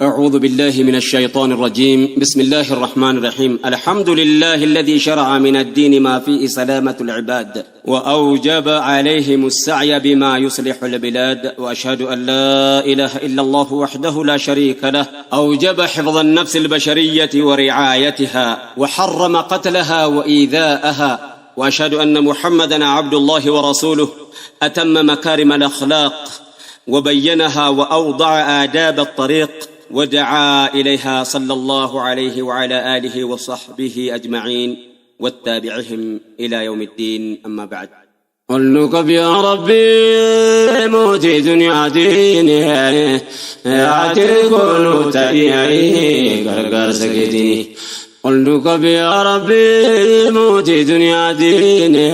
أعوذ بالله من الشيطان الرجيم. بسم الله الرحمن الرحيم. الحمد لله الذي شرع من الدين ما فيه سلامة العباد وأوجب عليهم السعي بما يصلح البلاد، وأشهد أن لا إله إلا الله وحده لا شريك له أوجب حفظ النفس البشرية ورعايتها وحرم قتلها وإيذاءها، وأشهد أن محمدًا عبد الله ورسوله أتم مكارم الأخلاق وبينها وأوضع آداب الطريق ودعا إليها صلى الله عليه وعلى آله وصحبه أجمعين واتبعهم إلى يوم الدين. أما بعد، قلنك يا ربي موتي دنيا ديني أعترك تأيي غرغر سكتني. قلنك يا ربي موتي دنيا ديني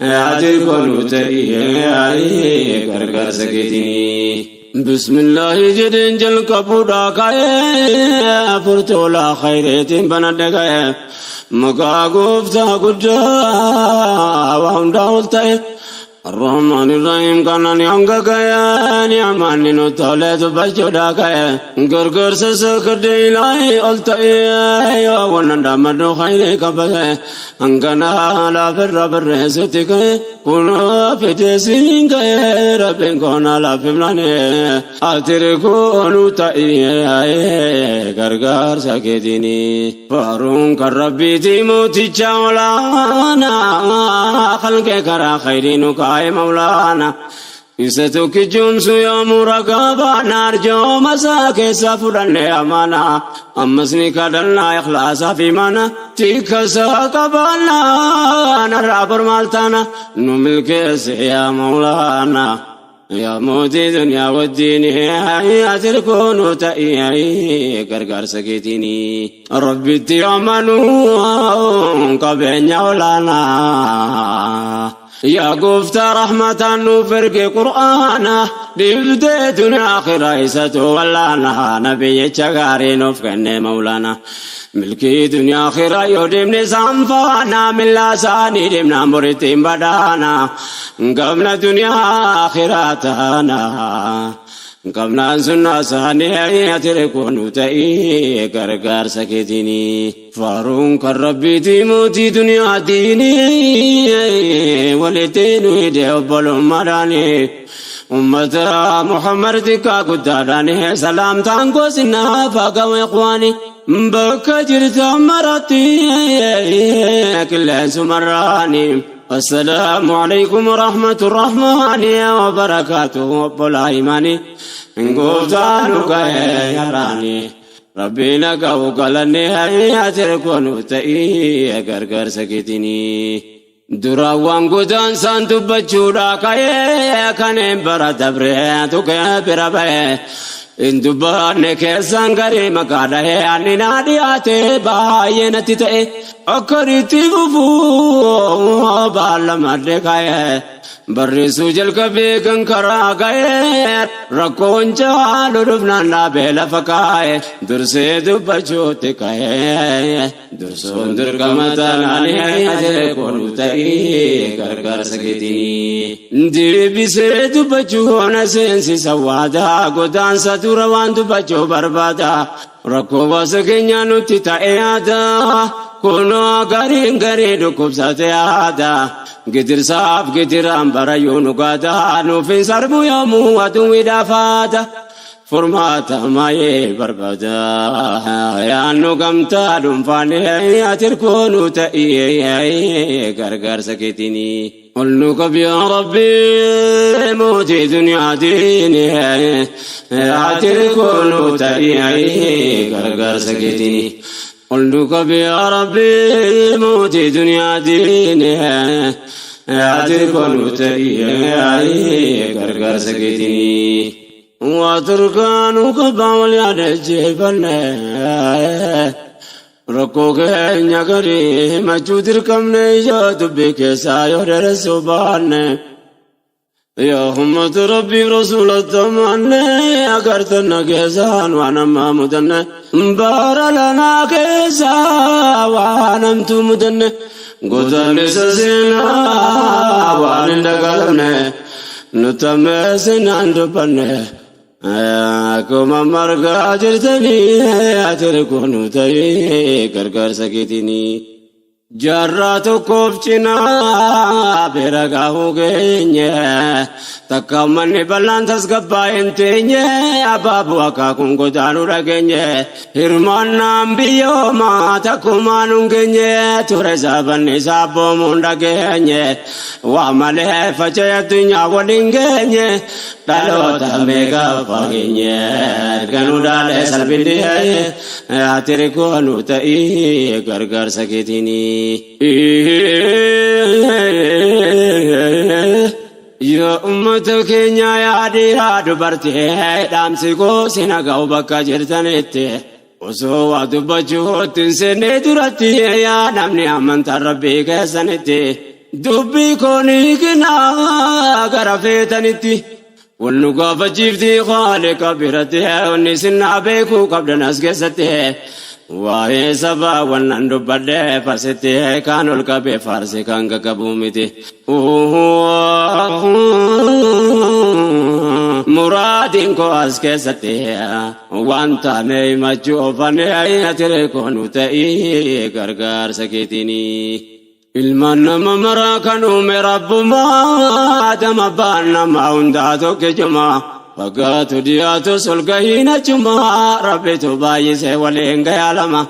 أعترك تأيي غرغر سكتني. بسم الله جدين جل كبودا كاي فرتولا خيرتين بندقاي مكا غفتا قدا وهم الرحمن الرحيم كان نيانغا كاي نياماني نوتولت بجودا كاي غرغر سسكدي لاي التاي ونندمدو خير كباي انغنا لا بر ستيك كونو فتسين كاي ربن كونا لا فملاني اتركونو تاي غرغر سكديني فارون كربي تيموتي چاولانا خلق كرا خيرينو كاي مولانا إستوك جمس يا مرقبا نرجو مساك سفرن أمانا أمسني كدلنا إخلاص في مانا تيك ساقبانا نرابر مالتانا نملك يا مولانا يا موتي دنيا والدين يا تركون تأيي غرغر سكتيني ربي تيامنو قبين يولانا يا قفت رحمة نفرق قرآنا دبدي دنيا خرايسة ولانا نبي تشغاري نفقن مولانا ملكي دنيا خرا يودمني سانفانا من لاساني دمنا مرتين بدانا قبنا دنيا آخراتنا قبنا سنة ساني تركون تأيي غرغر سكتيني فارون كربي تيموتي دنيا ديني ولتينو ديوبل مراني أمة محمد تكا قدراني سلام تانكو سنة فاقوا إخواني بكا جرت مرتي كل سمراني. السلام عليكم ورحمة الرحمن وبركاته وبالعيماني نقوتانك يا راني ربنا قوقلني أتركون تأيي غرغر سكتني دراوان قدان سانتو بچودا كاي كان برا دبره تو كبر به إن دبان كيسان غري مكادا هي أني نادياته باينتي تأ أكريتي بفو بالمدكاي برسو جل كبي كنكرا كاي ركون جالو ربنا بلا فكاي درسي دبچوت كاي درسون در كمتان علي اجر كون تاي غرغر سكتي دي بيسه دبچون سنسي سوادا غدان ساتوروان دبچو بربادا ركو واسكنيا نوتي تايادا كونو غارين غاري دكوبساتي آدا قدر صاف قدر أمبر يونغادا نوفين سربو يومو ودو ودافادا فرماتا ماي بربادا يا نوغمتا دنفاني أتركونو تأيي غرغر سكتيني قلنك يا ربي موتي دنيا ديني أتركونو تأيي غرغر سكتيني قلتك يا ربي موتي دنيا ديني أتركون تأيي غرغر سكتني واتركانك باول يد جيبنا ركوك نيغري مجودركم نيجات بك سايور رسوبان يا همة ربي رسول الثمان أكرتنا كيسان وانا ما مدن بار لنا كيسا وانا متمدن قدام سسنا وانا دقلنا نتمسن عند بنا akkuma margaa jirtanii ati rikunu ta'ee gargaarsa keetiin. Jaarraa tokkoof cinaa bira gaahuu keenya takka manni bal'aan tasgabbaa'een teenye abaaboo akaakuun godaanuu dhageenye hirmaannaan biyyoomaa takkumaan hungeenye ture saabanni saabboomuun dhageenye waa malee faca'e addunyaa waliin geenye dhaloota meeqaa fageenye erganuu dhaalee salphine ati rikunu ta'ee gargaarsa keetiin. Ya ummata keenya yaadiyaa dubartii dhaamsi koo sina ga'u bakka jirtanitti osoo waa dubbachuutti hin seenne duratti yaa namni amantaa rabbii keessanitti dubbii koo ni hiikinaa gara feetanitti wal nu gaafachiifti Khaliqa biratti onni sinnaa beekuu qabdan as keessatti. Waa'ee sabaa wannan dubbadhee farsitti kan ol qabee farsi kan gaggabuu miti. Muraadiin koo as keessatti wanta mee himachuu oofanii ati rikunu ta'ee gargaarsa keetiin. Ilmaan nama maraa kan uume Rabbumaa Adama abbaan namaa hundaa tokkichuma. Fagaatu dhiyaatu solgahiin achumaa rabbitu baay'isee waliin gayaalama.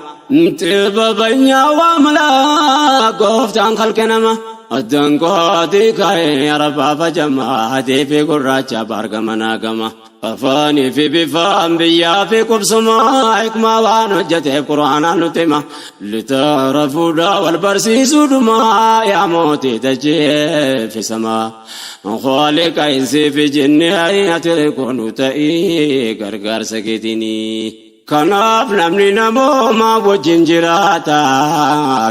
Xiba banyaa waa malaa gooftaan kalqinama. Addaan kootii kaa'ee arabaafa jamaa adii fi gurraacha baargama naagama. Afaanii fi bifaan biyyaa fi qubsumaa hikmaa waan hojjeteef quraanaan nutti hima. Litaara fuudhaa wal barsiisuu dhumaa yaa mootii tacheeffisamaa. Khaliqa insi fi jinni ati rikunu ta'ee gargaarsa keetiin. Kanaaf namni namooma wajjin jiraata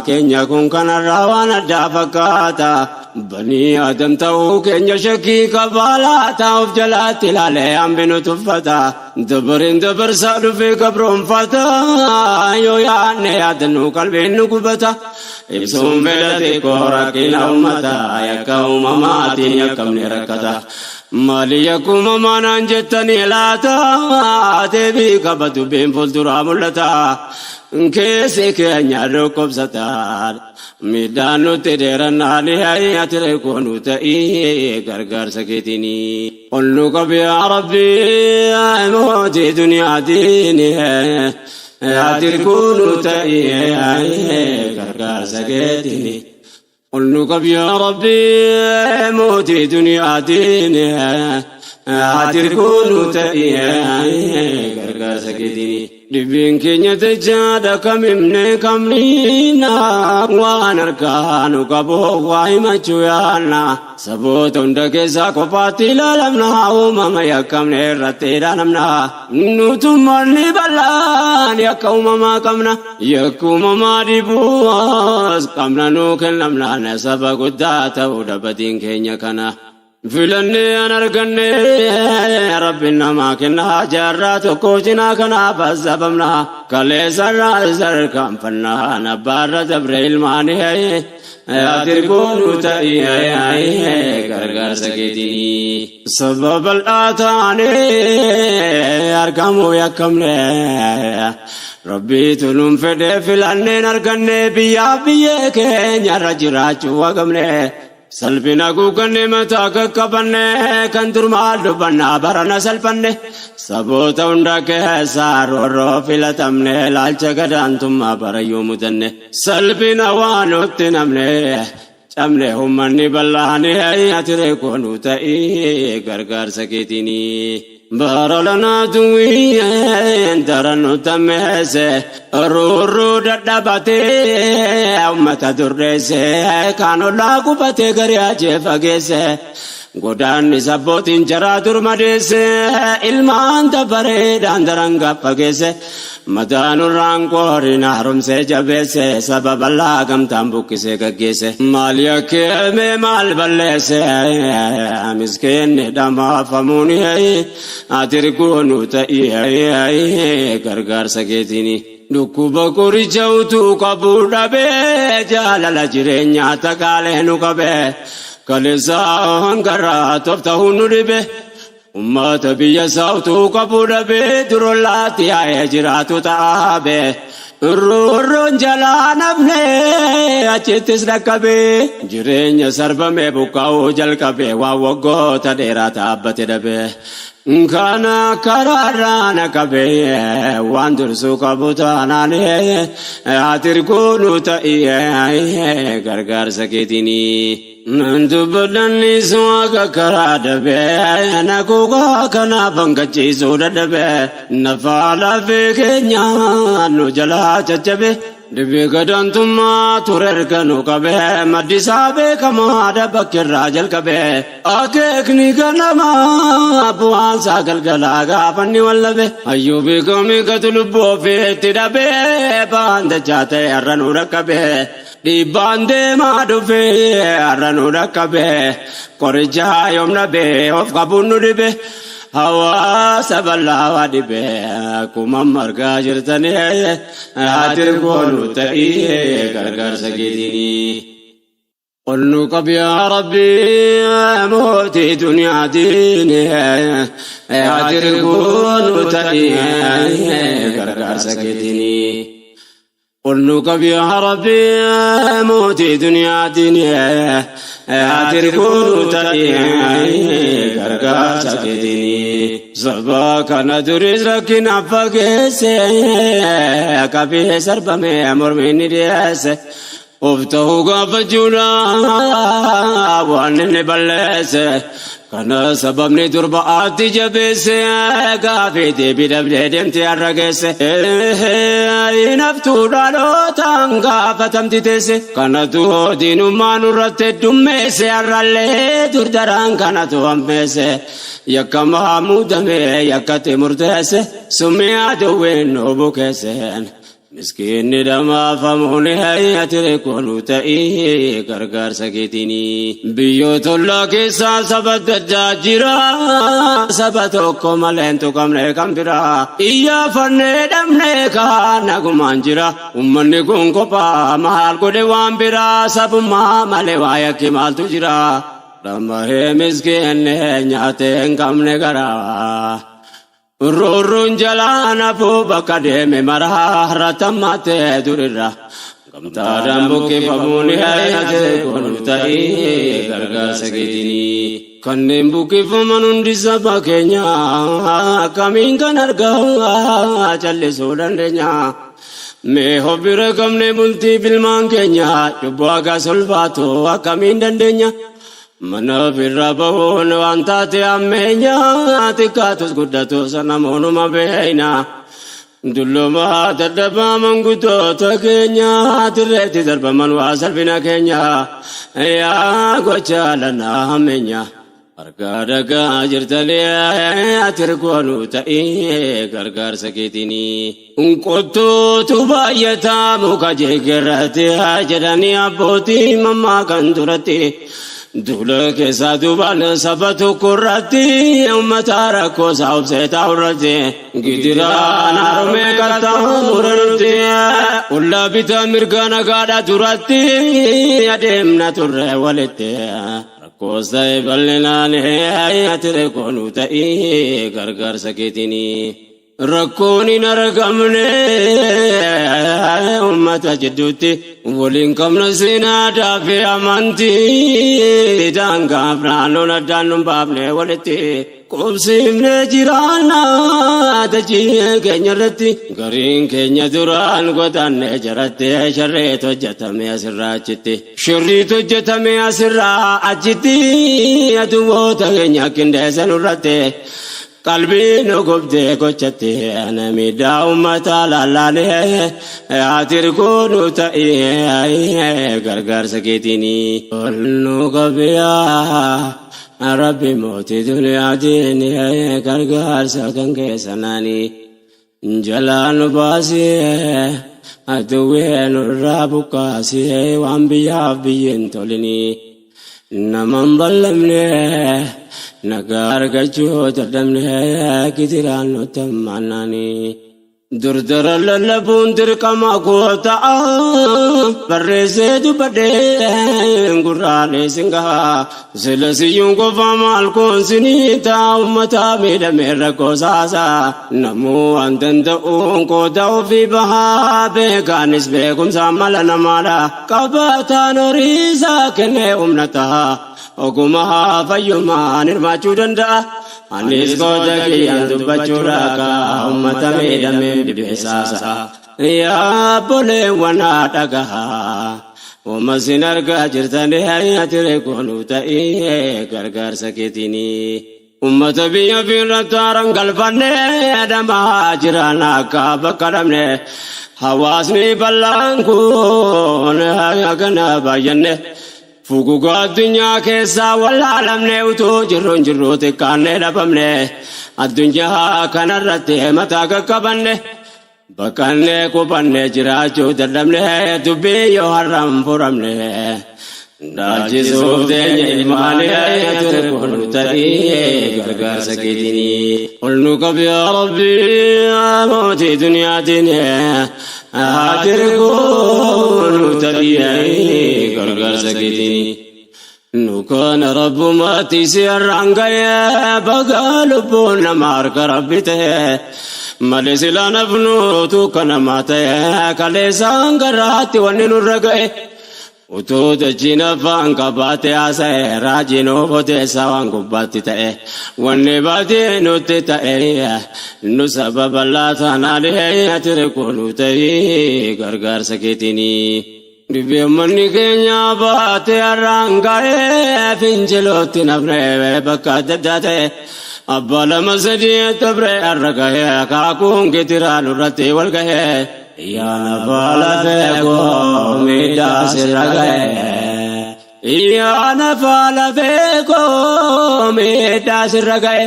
keenya kun kanarraa waan addaa fakkaata. Banii Adam ta'uu keenya shakkii kabaalaata of jalaatti ilaalee hambinu tuffata. Dabariin dabarsaa dhufee gabroonfata yoo yaadne yaadannu qalbiin nu gubata. Ibsuun fedhate koo rakkina uummata yakka uumamaatiin yakkamni rakkata. Maali yakkuma maanaan jettanii laata deebii qabatu been fuulduraa mul'ata. Keessi keenya dhukkubsata miidhaan nutti dheerannaan ati rikunu ta'ee gargaarsa keetiin. Ol nu qabi yaa Rabbii mootii duniyaatiin ati rikunu ta'ee gargaarsa keetiin. Ol nu qabi yaa Rabbii mootii duniyaatiin ati rikunu ta'ee gargaarsa keetiin. Dhibbiin keenya tajaajila kamimne kamniina waan harkaanu qabu waa himachuu yaadna. Saboota hunda keessaa kophaatti ilaalamna uumama yakkamne irratti ilaalamna. Nutummaan ni bal'aan yakka uumamaa qabna. Yakka uumamaa dhibuus qabna nuu kennamna saba guddaa ta'uu dhabatiin keenya kana. Filannee an arganne rabbi namaa kennaa jaarraa tokko cinaa kanaaf asabamna. Kaleessarraa sarkaanfannaa nabbaarra dabre ilmaanii ati rikunu ta'ee gargaarsa keetiin. Sababa bal'aa taanee argamuu yakkamne rabbiitu nuun fedhee filanneen arganne biyyaa biyyee keenyarra jiraachuu wagamne. Salphina guuganne mataa kakkabanne kan turmaa dubbannaa barana salphanne. Saboota hunda keessaa roorroo filatamne laalcha gadaantummaa barayyuu mudanne. Salphina waan nutti namne cabne uummanni bal'aanii ati rikunu ta'ee gargaarsa keetiin. Bara lanaa tuwween darannu tammeesse roorroo dadhabatee uummata durreesse kan ollaa gubatee gari ajee fageesse. Godaanni sabbootiin jaraa durmadeesse ilmaan dabareedhaan daran gaffageesse. Mataan urraan qooriin haaromsee jabeesse sababa bal'aa gamtaan buqqisee gaggeesse. Maal yakkeeme maal balleesse miskeenni dhamaafamuun ati rikunu ta'ee gargaarsa keetiin. Dhukkuba qoricha utuu qabuu dhabee jaalala jireenyaa takaalee nu qabee. Kaleessa hangaraa toofta hundu dhibe ummata biyya saawtuu qabu dhabee durollaatti yaa'ee jiraatu ta'aabee Rurrun jalaa nafnee achittis dhaqqabee jireenya sarbamee buqqa'uu jalqabee waan waggoota dheeraa dhaabbate dhabee kana karaarraa naqabee waan dursuu qabu taanaanee ati ergoonu ta'ee gargaarsa keetinii. Dubbadhannis waaqa karaa dhabee naquuqa kana bangachiisuu dadhabee nafaa lafee keenya nu jalaa caccabe dhibee gadantummaa ture erganu qabee maddisaa beekamaadha bakkirraa jalqabee akeekni ganamaa bu'aansaa galgalaa gaafanni wallabe hayyuu beekamii gatu lubbuu ofiitti dhabee baandachaa ta'e har'a nu dhaqqabee dhiibbaan deemaa dhufee har'a nu dhaqqabee qorichaa yoomna bee of qabuun nu dhibe hawaasa bal'aa waa dhibee akkuma margaa jirtanii ati ergoonu ta'ee gargaarsa keetinii. Ol nu qabi yaa Rabbii mootii duniyaatiin ati ergoonu ta'ee gargaarsa keetinii. Ol nu qabi yaa Rabbii mootii duniyaatiin ati ergoonu ta'ee gargaarsa keetinii. Sabaa kana duris rakkina fageesse qabee sarbamee mormiin ni dhiyeesse of ta'uu gaafachuudha waan inni balleesse kana sababni durbaatti jabeesse gaafii deebii dhabdee deemtee har'a geesse naftuu dhalootaan gaafatamti teesse kanatu diinummaa nurratti heddummeesse har'allee durdaraan kanatu hammeesse yakkamaa muudamee yakkatti murteesse summii aduwwiin nu bukeesseen miskiinni dhamaafamuun ati ergoonu ta'ee gargaarsa keetinii. Biyyoota ollaa keessaa saba addaa jira saba tokko malee hin tuqamne kan biraa iyyaafannee dhabnee kan nagumaan jira ummanni kun kophaa maal godhe waan biraa sabummaa malee waa yakki maaltu jira dhammahee miskiinni nyaatee hin qabne garaa. Rurrun jalaa nafuu bakka deeme maraa ratammatee durirra gamtaadhaan buqqifamuun ati ergoonu ta'ee gargaarsa keetinii. Kanneen buqqifaman hundi saba keenya akkamiin kan argaa callisuu dandeenya. Mee hobbira qabne bultii filmaan keenya cubbuu akka solfaatu akkamiin dandeenya. Mana firra bahuun waan taate ammeenya xiqqaatus guddatus namoonuma beeyna dulluma dadhabaa manguddoota keenya tirreetti darbaman waa salphina keenya yaa gocha lannaa hammeenya argaa dhagaa jirtanii ati ergoonu ta'ee gargaarsa keetinii. Qottuutu baay'ataa muka jeekerratti jedhanii abbootii mammaakan duratti Dula keessa duubaan saba tokko irratti uummata rakkoo isaa obsee taa'u irratti gidiraan harmee qarxaa muranutti ollaa bitaa mirgaa nagaadhaa duratti adeemna turre walitti rakkoo ta'e bal'inaan ati ergoonu ta'ee gargaarsa keetinii. Rakkoon hin argamne uummata jidduutti waliin qabna seenaa fi amantii daangaaf naannoon addaan nu baafne walitti qubsiifne jiraannaa dachii keenya irratti gariin keenya duraan godaanne jiratte sharriit hojjetame asirraa achitti sharriit hojjetame asirraa achitti aduwwoota keenya qindeessan irratti qalbii nu gubdee gochattee miidhaa uummataa lallaalee ati ergoonu ta'ee gargaarsa keetinii. Ol nu qabi yaa Rabbi mootii duniyaatiin gargaarsa kan keessanaanii jalaa nu baasee aduwwee nurraa buqqaasee waan biyyaaf biyyin tolinii naman ballamne. Nagar gacho tadamne kitiraan nutammanani durdara lallabun dirqama goota barreessee dubbadhee gurraalee singaa silasiyyuun qofa maal koonsiniita ummata miidhamee rakkoo saasa namuu waan danda'uun qooda ofii bahaa beekaanis beekumsa mala namaadha qabataan horiisaa kennee humnataa ogumaa fayyumaan hirmaachuu danda'a. Anis goota kiyyaan dubbachuudhaaka ummata miidhamee dhibbeessaasa yaa boleewwan dhagaha uumasin argaa jirtanii hayyatire koonuu ta'ee gargaarsa keetiini ummata biyya fiirratti haaraan galfannee dhamaa jiran akka bakka dhabne hawaasni bal'aan kun hagana baay'anne fugugaa addunyaa keessaa wallaalamne utuu jirru xiqqaannee dhabamne addunyaa kanarratti mataa qaqqabanne bakkannee qubanne jiraachuu dadhabne dubbii yoo har'aan furamne dhaalchisuuf teenya ilmaanii ture koonu ta'ee gargaarsa keetiini ol nu qabi yaa rabbii mootii duniyaatiin aatir koonu ta'ee gargaarsa keetiini nu kana rabbumaatti si har'aan ga'ee bagaa lubbuun nama harka rabbi ta'e malee silaa nafnuutu kanamaa ta'e kaleessaan garaatti wanni nurra ga'e utuu dachiin afaan qabaate haasa'e raajiin ofoteessaa waan gubbaatti ta'e wanni baatee nutti ta'e nu sababa laatanaalee atire koonuu ta'ee gargaarsa keetiini dhibbeemmanni keenya baatee har'aan ga'ee fincilootti nafnee bakka adda addaa ta'e abbaa lama sadii dabree har'a ga'ee akaakuun gitiraan irratti wal ga'ee yaa nafa lafee koo miidhaa sirra ga'ee yaa nafa lafee koo miidhaa sirra ga'ee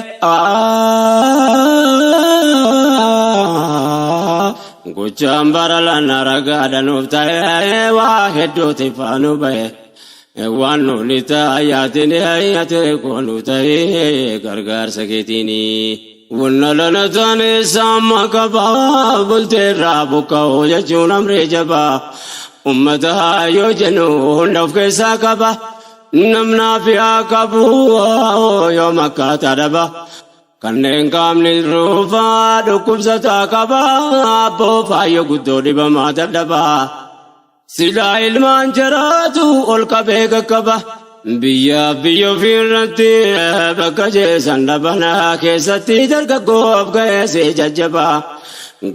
gochaan baralaan ragaadhanuuf ta'ee waa hedduuti faanuu ba'e waan nuuni taayaatiin hayyatee koonuu ta'ee gargaarsa keetiini wanna lana taane saamma qabaa bulteerraa buqqa'oo jechuun amree jabaa ummata yoo jennu hunda of keessaa qaba namnaaf yaa qabu yoo makkaataa dhaba kanneen qaamni ruufaa dhukkubsataa qaba abboo faayyo guddoo dhibamaa dadhabaa silaa ilmaan jiraatu ol qabee qaqqaba biyyaaf biyya ofiirratti bakka jeesan dhabana keessatti dargaggoof ga'eesee jajjabaa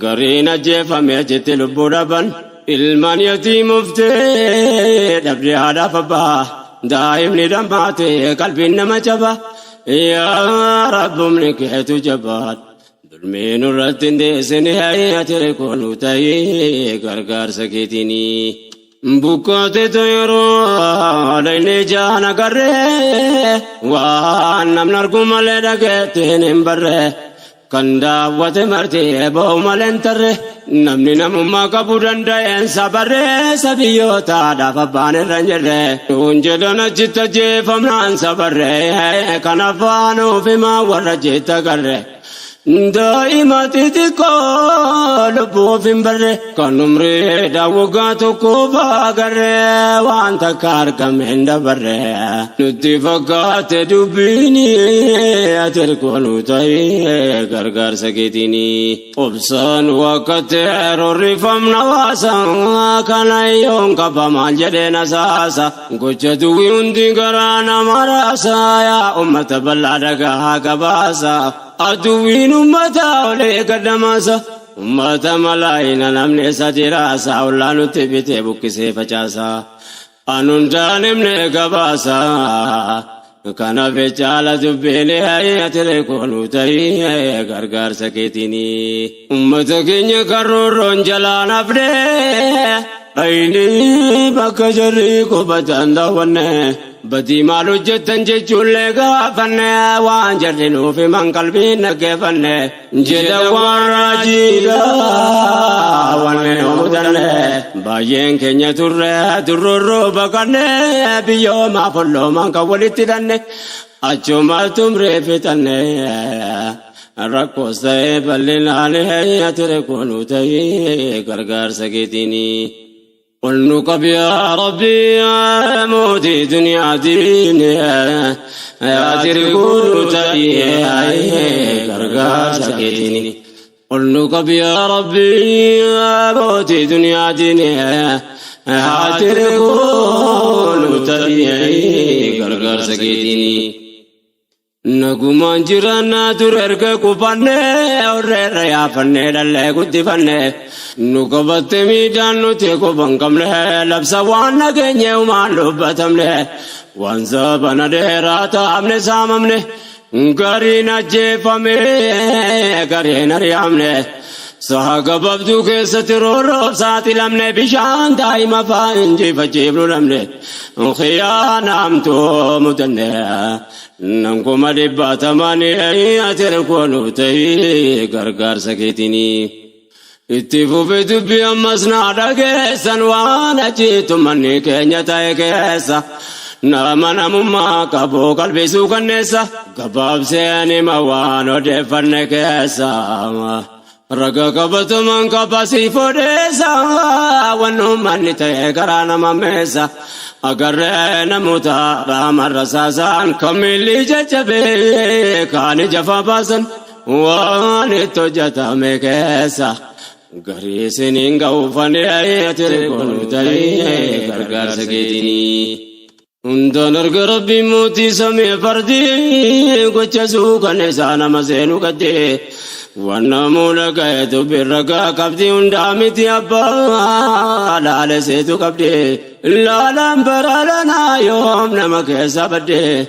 gariin ajjeefame achitti lubbuu dhaban ilmaan yatiimuftee dhabdee haadhaaf abbaa daa'imni dhammaate qalbiin nama jaba yaa rabbumni keetu jabaat dulmii nurratti hin deessine hayyatire koonuu ta'ee gargaarsa keetiini bukkoote yeroo dhayne jaana garree waan namni argu malee dhageettiin hin barre kan daawwate martee ba'u malee hin tarre namni namummaa qabuu danda'een sabarree sabiyyootaadhaaf abbaan irra hin jirre nuun jedhan achitti ajjeefamnaan sabarree kan afaan ofimaa warra jetta garre daa'ima xixiqqoo lubbuuf hin barre kan umriidhaan waggaa tokkoof agarree waan takka argame hin dabarre nutti fakkaate dubbiin atire koonuu ta'ee gargaarsa keetiini obsaan wakkatti roorrifamna waasa kana yoon qaba maal jedhee nasaasa gocha duwwii hundi garaa nama raasa yaa ummata bal'aa dhagaa gabaasa aduwwiin ummata olee gaddamaasa ummata malaayina namni sadiraasa ollaa nutti bitee buqqisee facaasa anundaan himne gabaasa kanaaf caala dubbiin atire koonuu ta'ee gargaarsa keetiini ummata keenya karroorroon jalaan hafnee ayni bakka jarri qubatan daawwanne badii maal hojjettan jechuullee gaafanne waan jarri nuuf himan qalbiin dhaggeeffanne jedha waan raajiidha wanne hudanne baay'een keenya turroorroo baqanne biyyoomaa folloomaan kan walitti hidhanne achumaa tumree fixanne ركو سيب للعلي أتركون تي غرغر سكيتيني قل نقب يا ربي يا موتي دنيا ديني أتركون تي غرغر سكيتيني قل نقب يا ربي يا موتي دنيا ديني أتركون تي غرغر سكيتيني نغمان جرانا تررك كوفانه اورر يا فنه دله كوتفنه نغبت ميدان نتيكو بنكمله لبس وانا گنيو مالوبتمله وانزا بندرات امن ساممنه غرينا جيفمه غرينا ريامنه سهغبدو كسترور ساتلمنه بشان دايما فانجي فجيبلمنه خيانامتو مدنه نمكو مدبا تماني أتركونو تي غرغر سكيتيني اتفو في دبي أمسنا دكيسا وانا جيتو مني كينيا تاي كيسا نامنا مما كبو قلبي سوكا نيسا كباب سياني موانو دفن كيسا رقا كبتو من كباسي فوديسا ونو مني تاي كرانا مميسا اگر نموتا رام رساسان کمیلی ججبے کان جفا باسن وانی تو جتا میں کیسا گری سنینگا وفانی تیرے کونو تلی گرگر سکیتینی اندن ارگ ربی موتی سمی فردی کچھ سوکا نیسانا مزینو کدے ونمو لگئے تو برگا کبدی اندامیتی ابا لالے سے تو کبدی لالم برالنا يوم نمك سبدي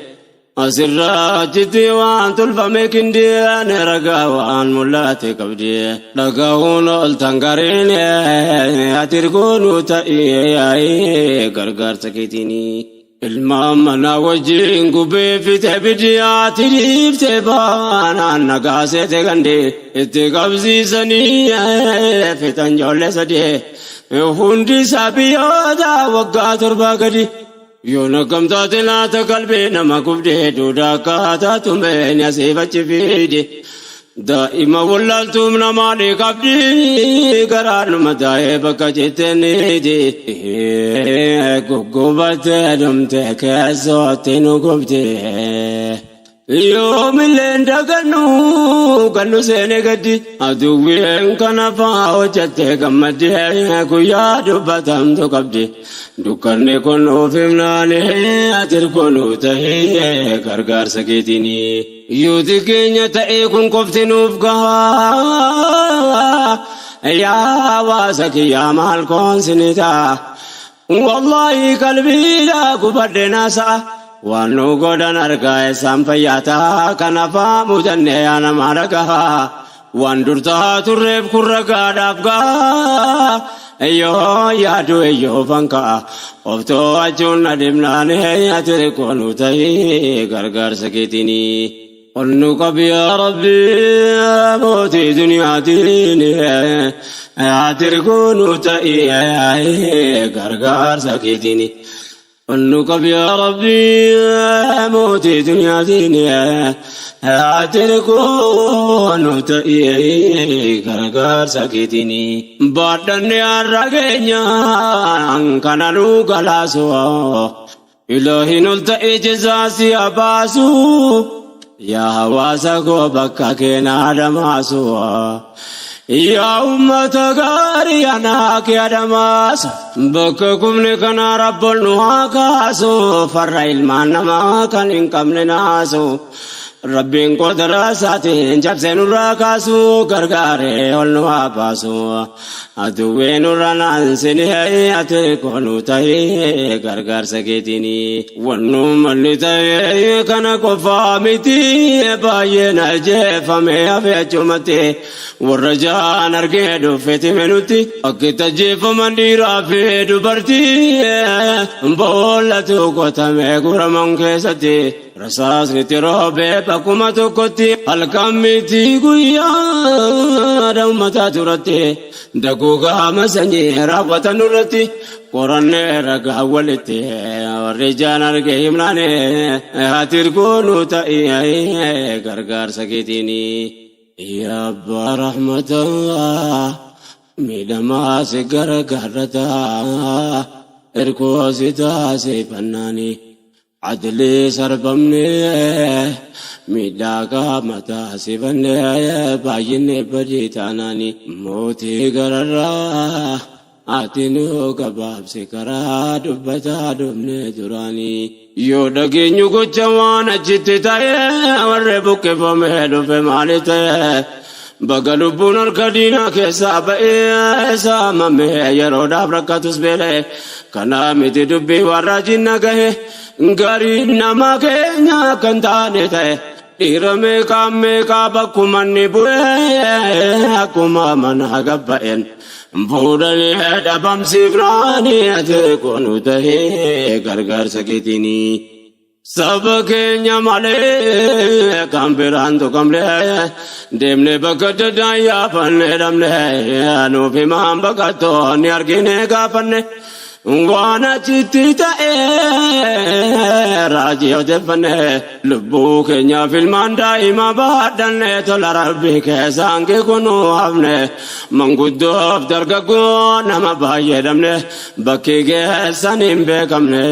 أسرى جدي وان تلفمي كندي نرقا وان ملاتي كبدي لقاون التنقرين أتركون تأيي غرغر سكيتيني المامنا وجين قبي في تبدي آتريف تبانا نقاسي تغندي اتقابزي سني في تنجول سدي hundi sabiyoota waggaa torba gadi yoo nagamtaate laata qalbii nama gubdee duudaa akkaataa tumeen asiif achi fiide daa'ima wallaaltuun namaanii qabdi garaanuma taa'ee bakka jetteeniiti guggubattee dhumtee keessootti nu gubdee يوم اللي دقنو قالوا سيني قدي أدوين كنفا وجدت كمدي كويا دبتم تقبدي دكرني كنو فمناني أتركنو تهي غرغر سكيتيني يوتي كينيا تأي كن كفتنو فقها يا واسكي يا مال كون سنتا والله قلبي لا كبردنا سا وانو غدان ارغا سامفياتا كنفا مجنه انا مارغا وان درتا ترب كرغا دافغا ايو يادو ايو فانكا اوتو اجون ندمنان ياتركونو تاي غرغر سكيتيني قلنو قب يا ربي موتي دنيا ديني ياتركونو تاي غرغر سكيتيني قلنك يا ربي موتي دنيا ديني أتركون تأيي غرغر سكيتيني بعدني الرجينا كان نوغلاسو إلهي نلتقي جزاسي أباسو يا هواسكو بكا كنا دماسو يا أمة غاري أنا كيادماس بككم لكنا رب النواكاسو فرائل ما كان إنكم لناسو ربين قدر ساتين جب سنراكاسو غرغاري والنواباسو أدوين رانا سنهي أتكونو تهي غرغر سكيتيني ونوم اللي تهي كان كفامتي باين الجيفمي أفيتشمتي والرجاء نرقيدو فيتي منوتي أكيد جيف من ديرا في دبرتي بولتو قتمي قرمان كيستي رساس نتروبي بكما تكوتي الكاميتي قويا دومتا ترتي دقوقا مسنجي رابطة نرتي قرن رقا ولتي والرجال نرقي ملاني هاتركونو تأيي غرغر سكيتيني يا أبا رحمة الله ميدما سكر كرتا إركوزي تاسي فناني عدلي سربمني ميداكا متا سيفني بايني بديتاناني موتي غررا آتينو كباب سكرا دبتا دمني دراني يو دقينيو كجوانا جتي تايه وربوك فمهدو فمالي بغلبون الكدينا كيسا بئي ساممي يرو دابركاتوس بيلي كنا ميتي دبي وراجينا كهي غاري نما كينيا كنتاني تايه ديرمي كامي كابكوماني بوئي أكوما منها قبائن فودني دبام سيفراني أتكونو تايه غرغر سكيتيني सबके माले कांबिरान तो कमले देमने बकट दाया पन्ने रमने अनुभिमान बकतो नियर्गिने का पन्ने वाना चित्ता राजियो दे पन्ने लुब्बू के न्या फिल्मान दाइमा बादने तो लरबी के सांगे कुनो हमने मंगुदो दरगा को नमा भाई रमने बके के सनिम बेकमने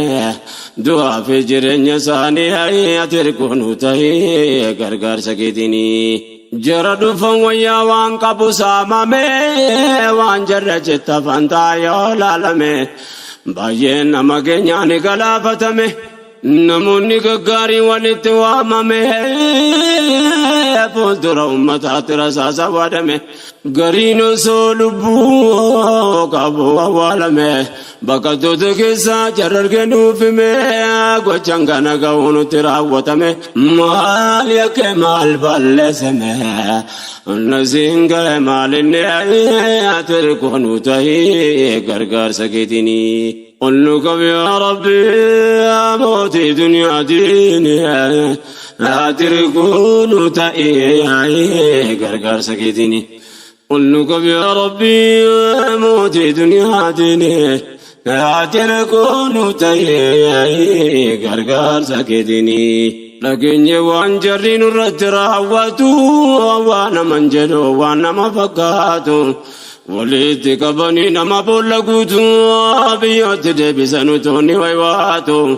दुआ फिजरन्य सानी है तेरे को नुताई गरगर सकेतिनी जरा दुफंग वया वांग कापुसा मामे वांग जरा चित्ता फंतायो लालमे बाये नमके न्याने गला पतमे नमुनी गगारी वनितवा मामे पुतरा उम्मता तेरा सासा वाडमे गरीनो सोलुबू काबू वालमे बकतो तकेसा चरर के नूफ में गोचंगना गाउनु तेरा वतमे माल यके माल बल्ले समे नजिंग माल ने तेरे को नुताई गरगर सकेतिनी قلنا كم يا ربي موتي دنيا ديني لا تركون تأيي غرغر سكيتيني قلنا كم يا ربي موتي دنيا ديني لا تركون تأيي غرغر سكيتيني لكن يوان جرين الرترا وانا منجلو وانا مفقاتو وليت كبني نما بولغوتو بيوت دبسنو توني ويواتو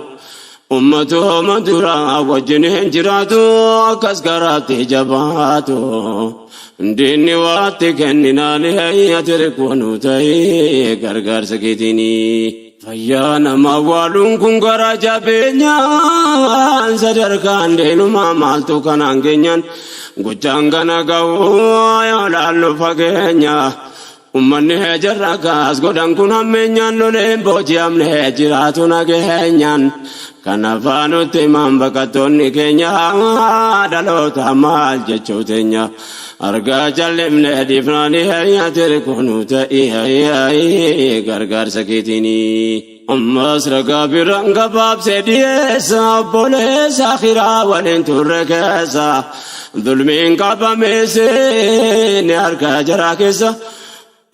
أمته مدرا وجنه جراتو كسكرات جباتو ديني واتكننا لهي تركونو تاي غرغر سكيتيني فيانا موالون كنغرا جابينيا صدركان دينو ما مالتو كنانجينيان غجانغانا غاو يالالو فاغينيا ummanni jarrakas godhan kun hammeenyaan loleen booji'amne jiraatu nageenyaan kanafaanutti himan baqattoonni keenya dhaloota maal jechuu teenya argaa jallimne dhiifnaanii hayyaatiri kunu ta'ii gargaarsa keetiini ammas ragaa biraan gabaabsee dhiyeessa obboleessa akhiraa waliin turre keessa dulmiin qabameessee ni argaa jaraa keessa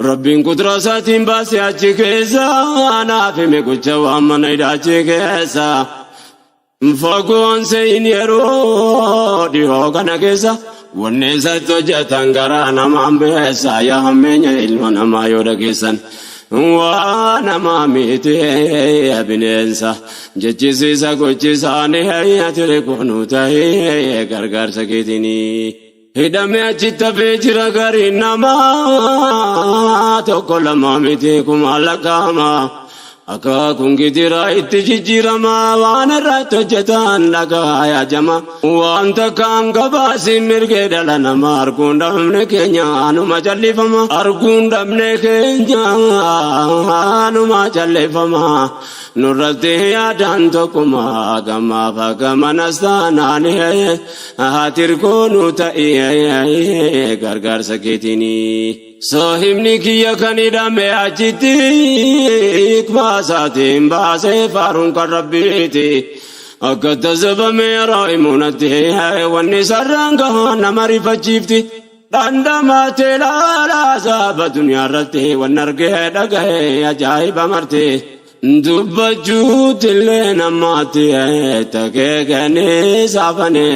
ربين قدراتين باسي أجيكيسا أنا في مكوشا وامنا إداجيكيسا مفاقوان سين يرو ديوغانا كيسا ونسا توجتان غرانا مامبيسا يا همين علمنا ما يورا وانا ما ميتي يا بنينسا جيسيسا كوشيسا نهاية تريكونو تاهي غرغر سكيتيني hidhamee achitti hafee jira gariin namaa tokko lama miti kuma lakkaa'ama akaakuun gitiraa itti jijjiirama waan irratti hojjetan dhagaa yaajama waan takkaan gabaasiin mirgee dhala namaa arguun dhabne keenya anuma callifama arguun dhabne keenya anuma callifama nurratti yaadaan tokkuma gammaaf gamanas taanaan hatirkoonu ta'ee gargaarsa keetiini saahibni kiyya kan hidhame achitti ikmaasaatiin baasee faaruun kan rabbiiti akka tasabame raa'imunatti wanni sarraan gahaan nama rifachiifti dhandhamaatee laalaa saaba duniyaa irratti wanni argee dhaga'ee ajaa'iba marte dubbachuu tillee namaatti takee kennee saafane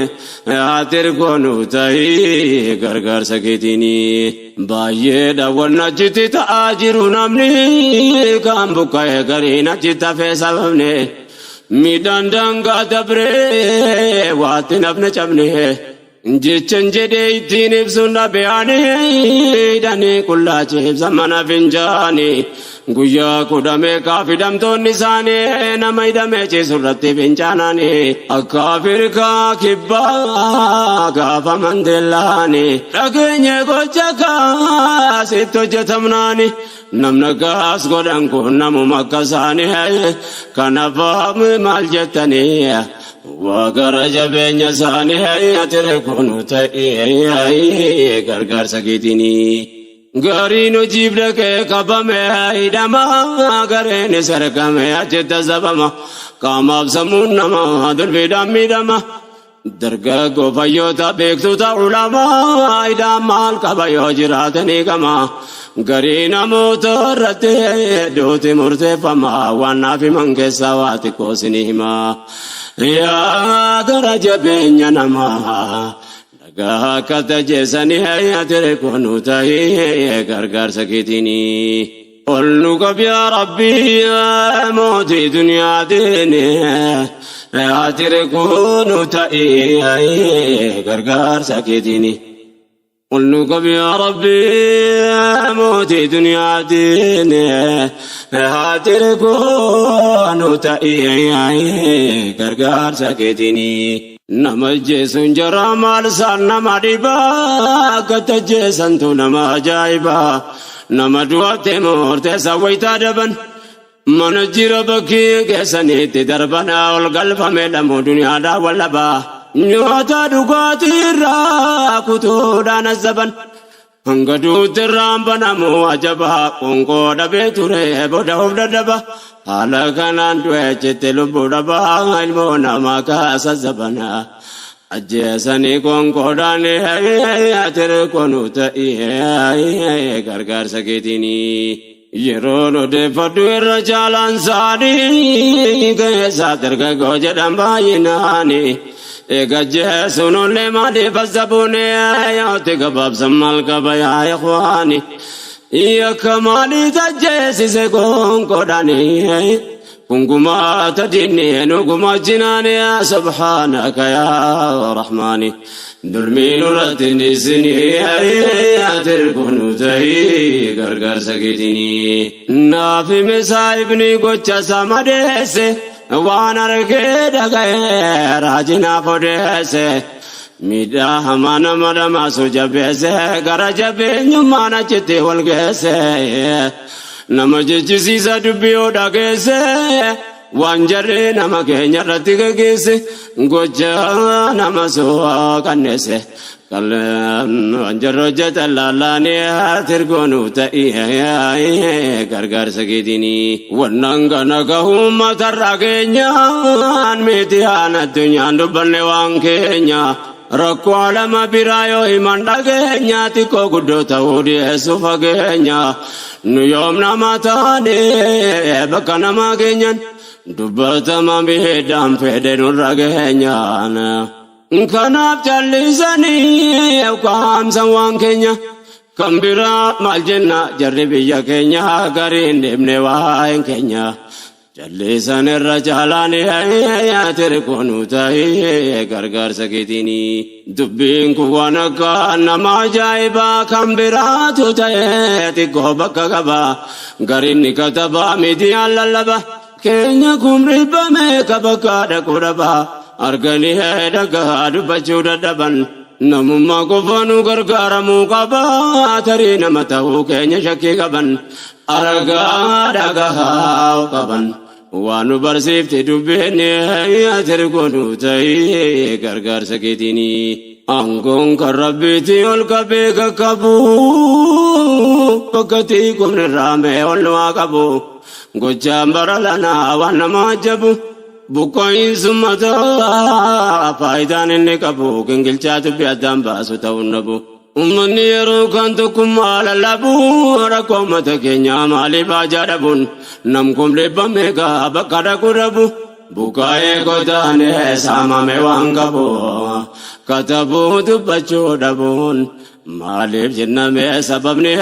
aatir koonuu ta'ii gargaarsa keetiini baay'ee daawwannachitti ta'aa jiru namni kan buqqa'ee gariin achitti hafee sababne midhaan daangaa dabree waatti nafne cabne jechan jedhee ittiin ibsuun dhabeeyanii hidhanii qullaacheebsa mana fincaanii guyyaa kudhamee kaafidhamtoonni isaanii nama hidhamee ciisurratti fincaananii akka Afrikaa kibbaa gaafa Mandeelaanii dhageenye gocha kaasitti hojjetamnaanii namna gaas godhan kun namuma akka isaanii kanaaf maal jettanii Wagara jabeenya isaanii atire kunu ta'ee gargaarsa keetiini. Gariin hojiif dhaqee qabame hidhama gareen isa argame achitti zabama qaamaaf sammuun nama dolbiidhaan miidhama. Dargaggoo fayyoota beektoota ulamaa hidhaan maal qaba yoo jiraatanii gama. Garii namoota irratti duuti murteeffama waan naaf himan keessaa waa xiqqoo isinii hima. Yaa gara jabeenya namaa dhagaa akka tajeessanii atire koonuu ta'ee gargaarsa keetiini. Ol nu qabi yaa Rabbii mootii duniyaatiin atire koonuu ta'ee gargaarsa keetiini. Ol nu qabi yaa Rabbii mootii duniyaatiin atire koonuu ta'ee gargaarsa keetiini. Nama jeesuun jara maal isaan nama dhibaa akka tajeessantu nama ajaa'ibaa. Nama du'attee murteessa wayitaa daban mana jira bakkee keessanitti darbanaa ol galfamee dhammoo duniyaadhaa wallabaa nyaata dhugaatii irraa kutuudhaan azzaban hanga duutti irraan banamu ajabaa qoonqoo dhabee ture booda of dadhaba haala kanaan du'e jette lubbuu dhabaa ilmoo namaa kaasa zabanaa. Ajjeesanii konkoodhaan atire koonuu ta'ee gargaarsa keetiini. Yeroon odeeffadhu irra caalaan isaanii keessaa dargaggoo jedhan baay'inaani. Eega jeesuun ollee maaliif azzabuune yaa'ooti gabaabsan maal qaba yaa ikhwaani. Yakka maalii tajjeesise konkoodhaani. Kunguma tadini nuguma jinani ya subhanaka ya rahmani dulmi nuratini sini atir kunu tahi gargaarsa keetiini. Naafi misaa ibni gocha samadese waan argee dhaga'ee raajinaaf odeesse miidhaa hamaa nama dhamaasu jabeesse gara jabeenyummaan achitti wal geesse. Nama jechisiisa dubbii odaa geesse waan jarree nama keenya irratti gaggeesse gocha nama su'aa kanneesse waan jarra hojjetan laallaanii tirgoonuu ta'ee gargaarsa keetiini. Wannan kana gahuu matarraa keenyaan miti haan addunyaan dubbanne waan keenya. Rakkoo alama biraa yoo himan dhageenya xiqqoo guddoo ta'uu dhiyeessu fageenya. Nu yoom nama taane bakka namaa keenyan dubbatama miidhaan fedhe nurra geenyaan. Kanaaf callisanii qaamsan waan keenya kan biraa maal jenna jarri biyya keenya gariin deemne waa'een keenya. Jallisan irra jaalaanii atire koonuu ta'ee gargaarsa keetiini. Dubbiin kun waan akka nama ajaa'ibaa kan biraatu ta'ee xiqqoo bakka qaba. Gariin ni katabaa miidiyaan lallaba. Keenya kun ribbame ka bakka dhaquu dhaba. Arganii dhagaa dubbachuu dadhaban. Namummaa qofaanuu gargaaramuu qaba. Tarii nama ta'uu keenya shakkii qaban. Argaa dhagaa qaban. Waan nu barsiifte dubbiin atire koonuu ta'ee gargaarsa keetiini. Aangoon kan rabbiitii ol qabee qaqqabu bakkatii kumnirraa mee ol waa qabu. Gochaan bara lanaa waan nama ajabu. Buqqaa'insummataa faayidaan inni qabu gingilchaa dubbii addaan baasu ta'uu dhabu. ummanni yeroo kan tokkummaa lallabuu rakkoo uummata keenyaa maaliif ajaa'abuun nam kumleeffame gaa bakka dhaquu dhabu bukaa'ee godaanee saamame waan qabu katabuu dubbachuu dhabuun maaliif jenname sababni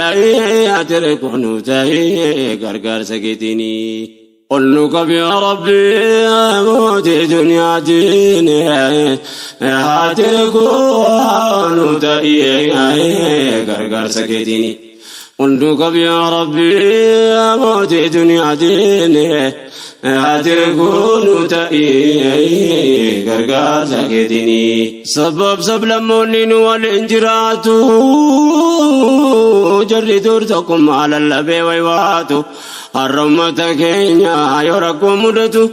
ati reekoonuu ta'ee gargaarsa keetiini. قلنا كبي يا ربي موتي دنيا ديني هاتكون تأيي غرغر سكتيني قلنا كبي يا ربي موتي دنيا ديني هاتكون تأيي غرغر سكتيني سبب سبلمونين والانجراتو جري دورتكم على اللبي ويواتو harrommata keenya yoo rakkoo mudatu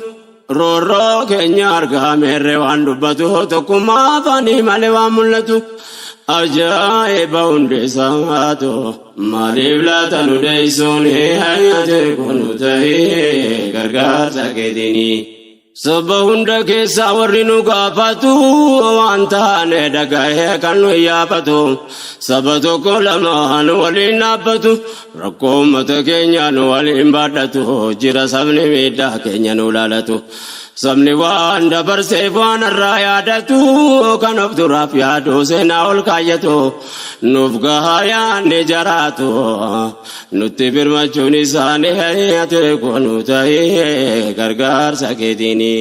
roorroo keenya argaa meerree waan dubbatu tokkummaa afaanii malee waan mul'atu ajaa'iba hundeessaatu maaliif laata nu deeysuun hayyate kunu ta'ee gargaarsa keetiini. Sabba hunda keessa warri nu gaafatu waan taane dhaga'ee kan nu yaafatu saba tokko lamaan waliin dhaabbatu rakkoo uummata keenya nu waliin baadhatu jira sabni miidhaa keenya nu laalatu sabni waan dabarseef waan irraa yaadatu kan of duraaf yaadu seenaa ol kaayyatu nuuf gahaa yaanni jaraatu nutti birmachuun isaanii ati kunu ta'ee gargaarsa keetiini.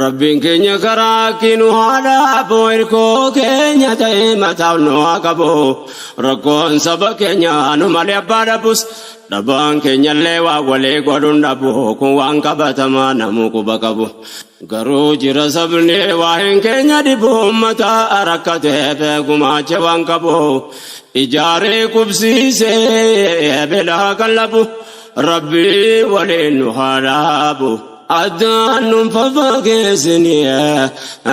Rabbiin keenya karaa kinu haadha boorkoo keenya ta'ee mataa nu haa qabu rakkoon saba keenya nu malee abbaa dhabus dhabaan keenyallee waa walii godhuun dhabu kun waan qabatamaa namuu quba qabu garuu jira sabni waa'een keenya dhibu mataa rakkateef gumaacha waan qabu ijaaree qubsiisee beelaa qallabu rabbii waliin nu haa dhaabu. Addaanun fafageessini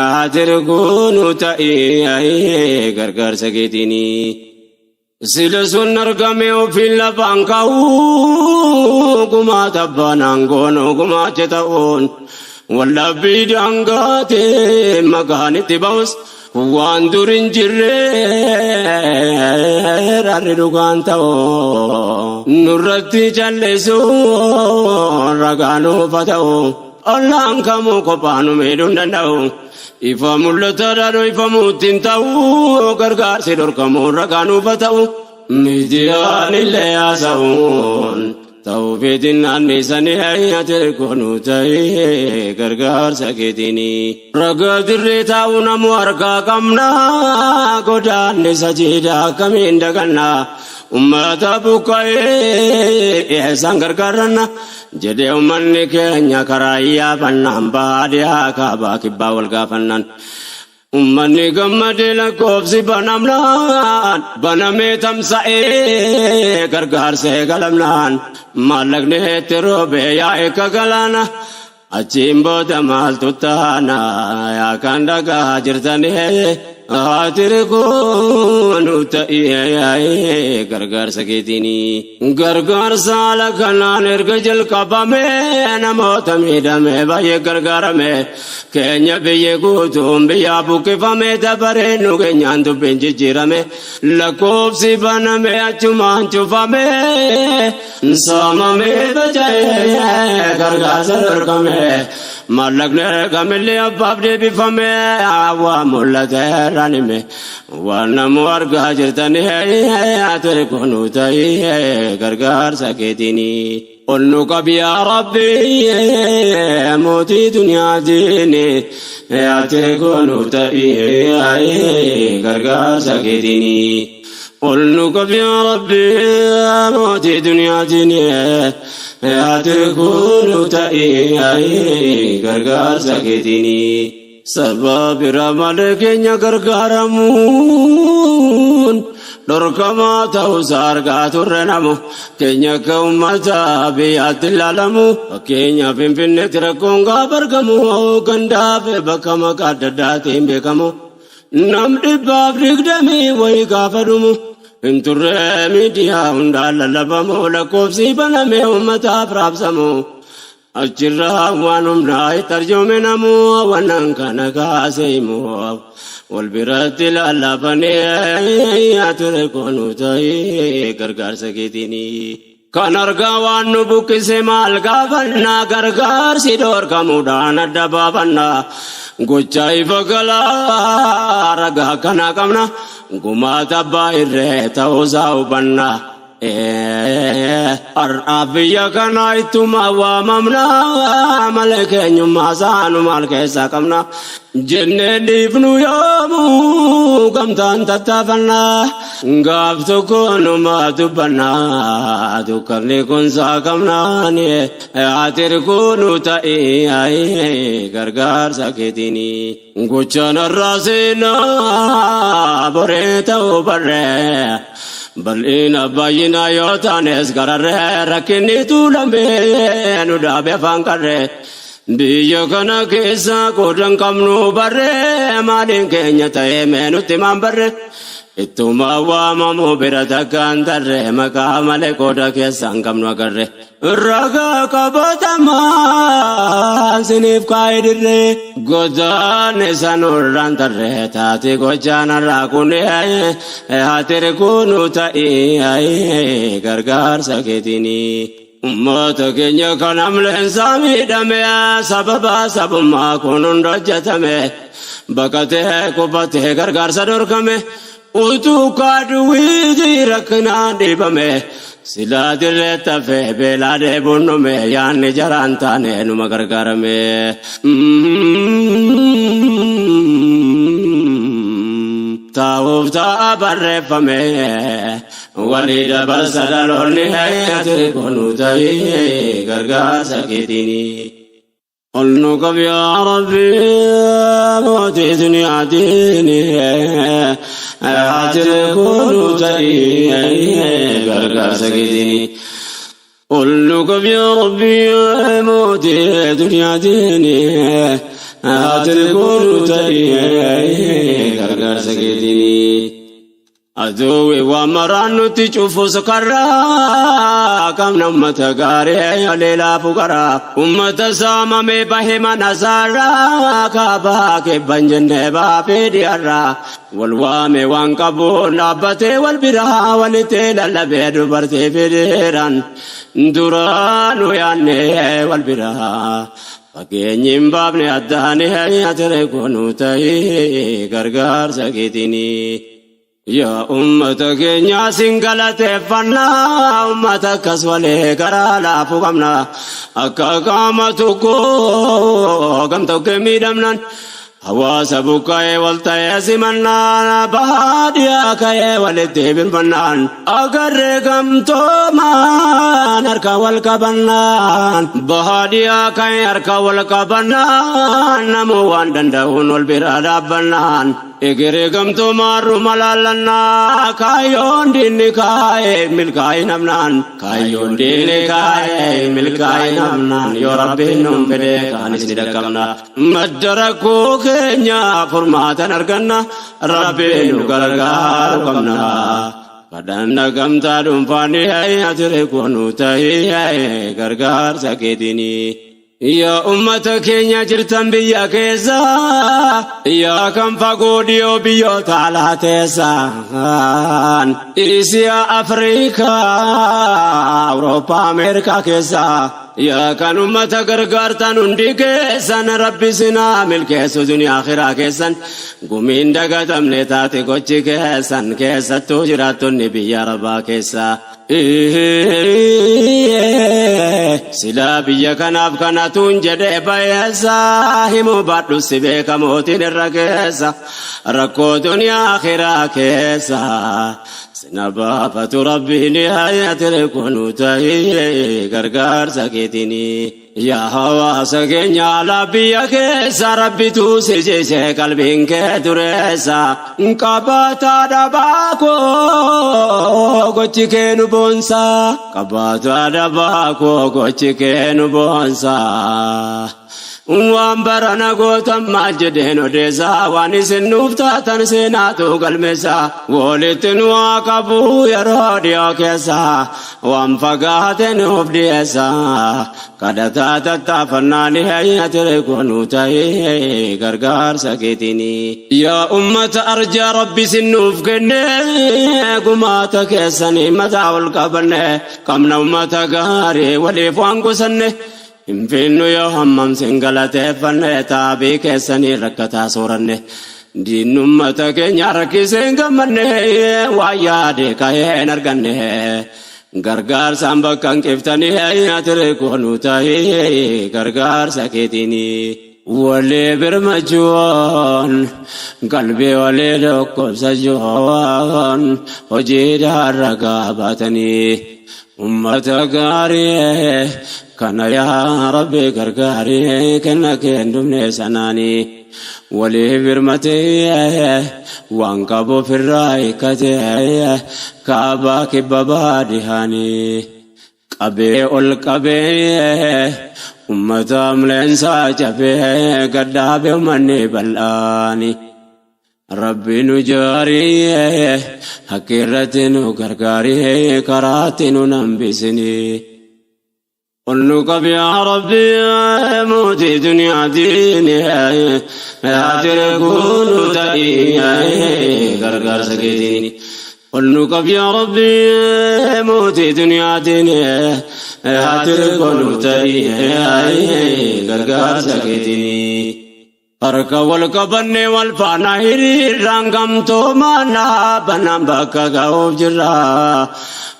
atirkuunu ta'ee gargaarsa keetiini. Sila sun argame ofiin lafaan ka'uu gumaata abbaan aangoon gumaacha ta'uun wallabbii daangaatee maqaan itti ba'us waan dur hin jirre rarri dhugaan ta'uu nurratti calleessuun ragaan ufa ta'uu ollaan kamuu kophaan miidhuu hin danda'u ifa mul'ataadhaan ifamuutti hin ta'uu gargaarsi dhorkamuun ragaan ufa ta'uu miidiyaan illee haasa'uun ta'uu feetiin naanneessanii ati kunu ta'ee gargaarsa keetiini. Ragaa dirree taa'uu namu harkaa qabna godaannisa jiidhaa akkamiin daganna ummata buqqa'ee eessaan gargaaranna jedhee ummanni keenya karaa iyyaafannaan baadiyyaa kaabaa kibbaa wal gaafannaan. Ummanni gammadee lakkoofsi banamnaan banamee tamsa'ee gargaarsa eegalamnaan maallaqni itti roobee yaa'e kagalaana achiin booda maaltu taana yaa kan dhagaa jirtanii ati kunu ta'ee gargaarsa keetiini. Gargaarsa haala kanaan erga jalqabamee namoota miidhamee baay'ee gargaarame keenya biyya guutuun biyya buqqifame dabaree nu keenyaan dubbiin jijjiirame lakkoofsi baname achumaan cufame saamame baja'ee gargaarsa dhorkame maallaqni ergamillee abbaaf deebifame waa mul'ate ranime waan namu argaa jirtanii ati kunu ta'ee gargaarsa keetiini. Qolnu qabi yaa Rabbi mootii duniyaa diini ati kunu ta'ee gargaarsa keetiini. Qolnu qabi yaa Rabbi mootii duniyaa diini ati kunu ta'ee gargaarsa keetiini. Sababi ramalee keenya gargaaramuun dhorkamaa ta'uusaa argaa turre namu keenya akka uummata biyyaatti ilaalamu fakkeenya Finfinneetti rakkoon gaafa argamu gandaaf bakka maqaa adda addaatiin beekamu nam 120 wayii gaafa dhumu hin turre miidiyaa hundaan lallabamu lakkoofsi banamee uummataaf raabsamu. Achirraa waan humnaa itti arjoome namu waan kana kaasee immoo والبرات لالافني أتركون تاي غرغر سكيتيني كان أرغوان نبوك سمال غافنا غرغر سيدور كمودان الدبابنا غوچاي فغلا رغا كنا كمنا غما تباير توزاو بنا أرابيا كنا إتما واممنا ملك نيوم سان مالك ساكمنا جنة ديفنو يامو كم تان تتفنا غاب تكون ما تبنا تكرني كن ساكمنا ني آتر كونو تاي غرغر ساكتيني غوچان الراسنا بريتو بره بل إن باينا يوتانس غرره ركني تولمه نودابه فانكره بيو كنا كيسا كودن كمنو بره مالين كينيا تاي منو تمام بره إتوما وامامو بردا كاندره مكامل كودا كيسا كمنو كره رغا كبتما سنيف كايدره غدان سانوران تره تاتي غجانا راكوني هاتر كونو تاي غرغر سكتيني أمتا كنيا كنام لنسامي دميا سببا سبما كونون رجتمي بكته كوبته غرغر سدوركمي उतु काडुवी जी रखना डिब में सिला दिल तफे बेला दे बुन्नु में यान जरांता ने नुमगर कर में ताऊफ्ता बर्रे फमे वली डबल सदलोनी है तेरे कोनु तई गरगा सकेतिनी قلنا كم يا ربي موتيتني عديني أعتركون تري غرغر سكتني قلنا كم يا ربي موتيتني عديني أعتركون تري غرغر سكتني أدوي ومرانو تشوفو سكرا كم نمت غاري ليلا فقرا أمت سامة بهما نزارا كابا كبنجن بابي ديارا والوام وانكبو نبتي والبرا ونتيل اللبيد برتي فديران دورانو ياني والبرا فكينيم بابني أداني أتركونو تاي غرغر سكتني يا أمة كينيا سنغلة فنا أمة كسولة كرالا فوقمنا أكا كامتوكو كمتو كميدمنا حواس بوكاي والتاي سمنا بهاديا كاي والتي بالفنان أغر كمتو ما نركا والكبنان بهاديا كاي أركا والكبنان نموان دندهون والبرادا بنان إغري كمتو مارو ملالنا كايون ديني كاي ملكاي نمنان كايون ديني كاي ملكاي نمنان يا ربي نم بدك أنسيدكمنا مدركو كينيا فرماتا نركنا ربي نغرغار كمنا kadanda gamta dumfani ay atrikonu tay ay gargar saketini يا أمة كينيا جرتن بيا كيسا يا كم فقوديو بيو تعالى تيسان إيسيا أفريقيا أوروبا أمريكا كيسا يا كان أمة غرغرتن اندي كيسان ربي سنا ملكيسو دنيا آخرة كيسان قمين دقاتم نتاتي كوچي كيسان كيسا توجراتن نبيا ربا كيسا سلا بيا كناف كناتون جدي بايسا همو بادو سبيك موتين الرقيسا ركو دنيا آخرة كيسا سنبا فتربي نهاية الكونو تاي غرغر سكتني يا هوا سكينيا لبيا كيسا ربي توسي جيسي قلبين كتريسا كباتا دباكو gochi kenu bonsa kabatu adabako gochi kenu bonsa وامبرنا قوتم ماجدين وديسا وانس النوفتا تنسيناتو قلمسا ولتن واقبو يروديو كيسا وانفقات نوف ديسا قدتا تتافناني هيا تركونو تاي غرغار سكيتيني يا أمة أرجى ربي سنوف كني قماتا كيساني متى والقبرني كم نومتا غاري وليفوانكو سني Infinu yo hammam singalate fanne tabi kesani rakata soranne dinummata keenya rakkiseen gammanne waayyaade ka'een arganne gargaarsaan bakkaan qiftanii atire koonu ta'ee gargaarsa keetiini walee birmachuun qalbii walee tokkobsachuun hojii daarragaa baatanii ummata gaarii kana yaa rabbi gargaarii kenna kendumne sanaanii walee birmatee waan qabu firraa hiikkatee kaabaa kibba baadiyyaanii qabee ol qabee ummata amleensaa cabee gaddaabee uummanni bal'aanii rabbi nu jaarii hakirratti nu gargaarii karaatti nu nambisinii قلنك يا ربي موتي دنيا ديني هاتركون تأيي غرغر سكيتيني قلنك يا ربي موتي دنيا ديني هاتركون تأيي غرغر سكيتيني أركا والكبني والفانا هيري رانغم تومانا بنام بكا غاوب جرا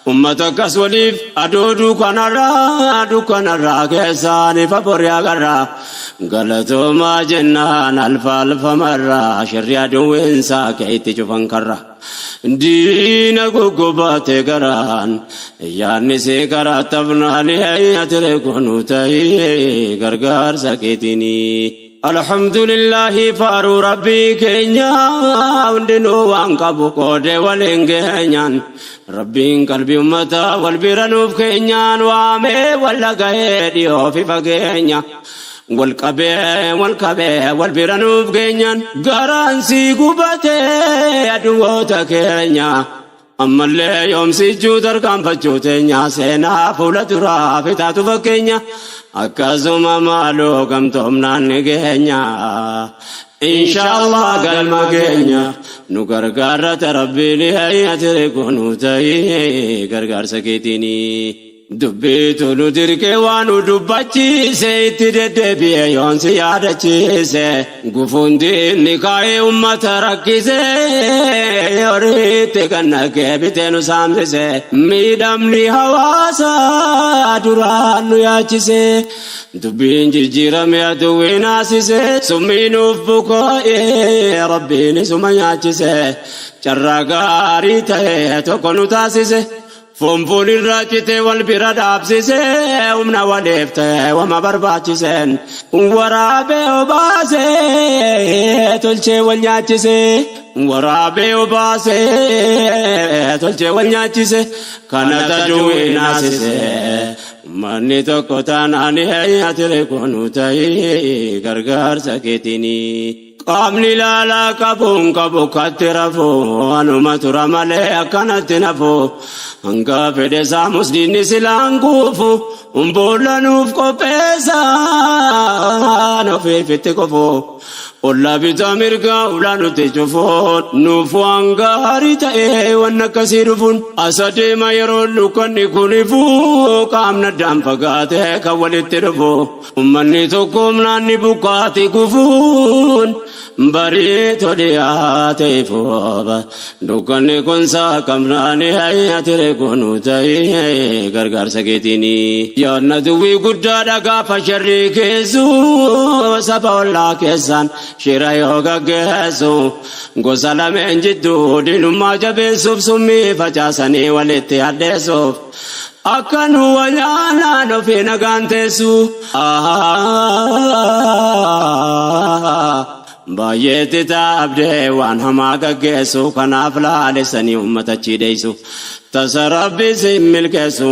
أمتك أسوليف أدودو كنرا كيساني فبوريا غرا غلطو ما جنان الف مرة شريا دوين ساكيتي جفن كرا دينا غوغوباتي غران يعني سيكرا تبناني هيا تريكونو تاي غرغر ساكيتيني الحمد لله فارو ربي كينيا وندنو وانقبو كودي ولنجينيان ربين قلبي أمتا والبيرانوف كينيان وامي واللغايديو في فقينيا والكبي والبيرانوف كينيان غرانسي قبتي أدووتا كينيا أما اللي يوم سيجو درقام فجوتينيا سينا فولة رافتا فكينيا أكازوما مالو كم تومنان نجينيا إن شاء الله قلما كينيا نغرغرة ربي لهي تركونو تاي غرغر سكيتيني دبيتو ندرك وانو دباتي سيتدبي يون سيادتي سي غفوندي نكاي أمة ركيسي يوريت كنك بيتنو سامسي ميدمني حواسا درانو ياچسي دبين جرجيرا ميادوي ناسسي سمينو فبكوئي ربي نسوما ياچسي چرغاري تهي توكونو تاسسي فنفون الراجتي والبراد أبسسي ومنا وليفته وما برباچسين ورابي وباسي تلچه والنياچسي ورابي وباسي تلچه والنياچسي كانت جوي ناسسي مني توكوتان آني هيا تريكونو تاي غرغر سكيتيني قامني لا كبون كبو كترفو أنو ترمالي أكانت نفو أنكا فدسا مسدين سلانكوفو أمبولا نوفكو بيسا نوفي فتكوفو ولا بتامركا ولا نتجفون نوفو أنغاري تأي ونكسيرفون أسادي ما يرون كني كنفو كامنا دام فقاتي كوالترفو أمني توكم ناني بكاتي كفون بريتو دياتي فوبا دوكني كنسا كمناني هيا تريكونو تاي غرغر سكيتيني يا ندوي قدادا غافا شري كيسو سبا ولا كيسان شراي هوغا كيسو غسلام انجدو دينو ما جبين سوف سمي فجاساني ولتي عدسو أكنو ويانا نفينا غانتسو baay'eetti taabdee waan hamaa gaggeessu kanaaf laalessanii uummatachi deessu tasa rabbi siin milkeessu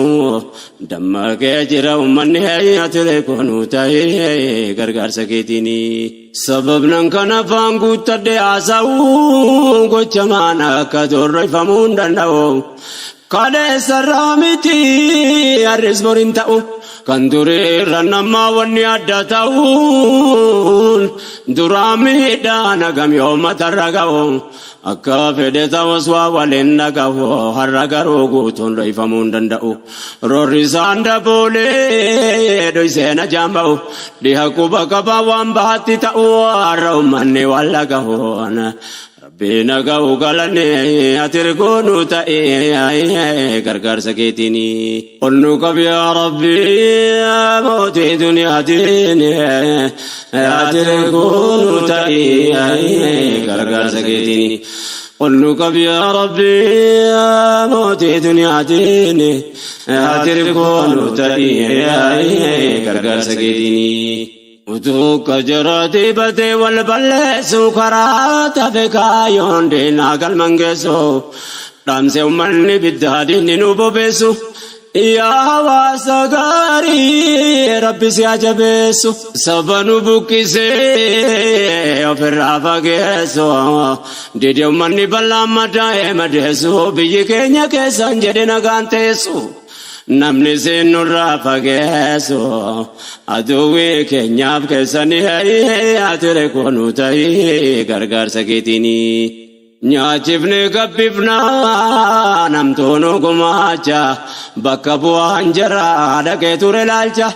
dammaqee jira uummanni heeyyatire kunuu ta'ee gargaarsa keetiini sababnan kan afaan guuttadde haasa'uu gocha maan akka torreeffamuu hin danda'u kaleessarraa miti har'is boriin ta'u kan dureerra namaa wanni adda ta'uun duraa miidhaan hagam yoo matarra ga'u akka fedhe ta'us waa waliin dhagahu har'a garuu guutuun dho'ifamuu hin danda'u roorri isaan daboolee dho'iseena jaamba'u dhiha quba qabaa waan bahatti ta'u har'a uummanni waan dhagahuun Bina ga'u galanii ati goonu ta'ee gargaarsa keetiini. Olnu qabi yaa Rabbi mootii duniyaatiin ati goonu ta'ee gargaarsa keetiini. Olnu qabi yaa Rabbi mootii duniyaatiin ati goonu ta'ee gargaarsa keetiini. Utuka jarati bate wal balleessu karaa tafe kaayoon deenaa galmangeessu dhaamse uummanni biddaadhiin nu bobeessu yaa hawaasa gaarii rabbi si ajabeessu saba nu buqqisee ofirraa fageessu dide uummanni bal'aan madaa'ee madeessu biyyi keenya keessan jedhe nagaan teessu. Namni seenurraa fageessu aduwwii keenyaaf keessanii ati koonu ta'ee gargaarsa keetiini. Nyaachifne gabbifnaa namtoonu gumaacha bakka bu'aan jaraa dhaqee ture laalcha.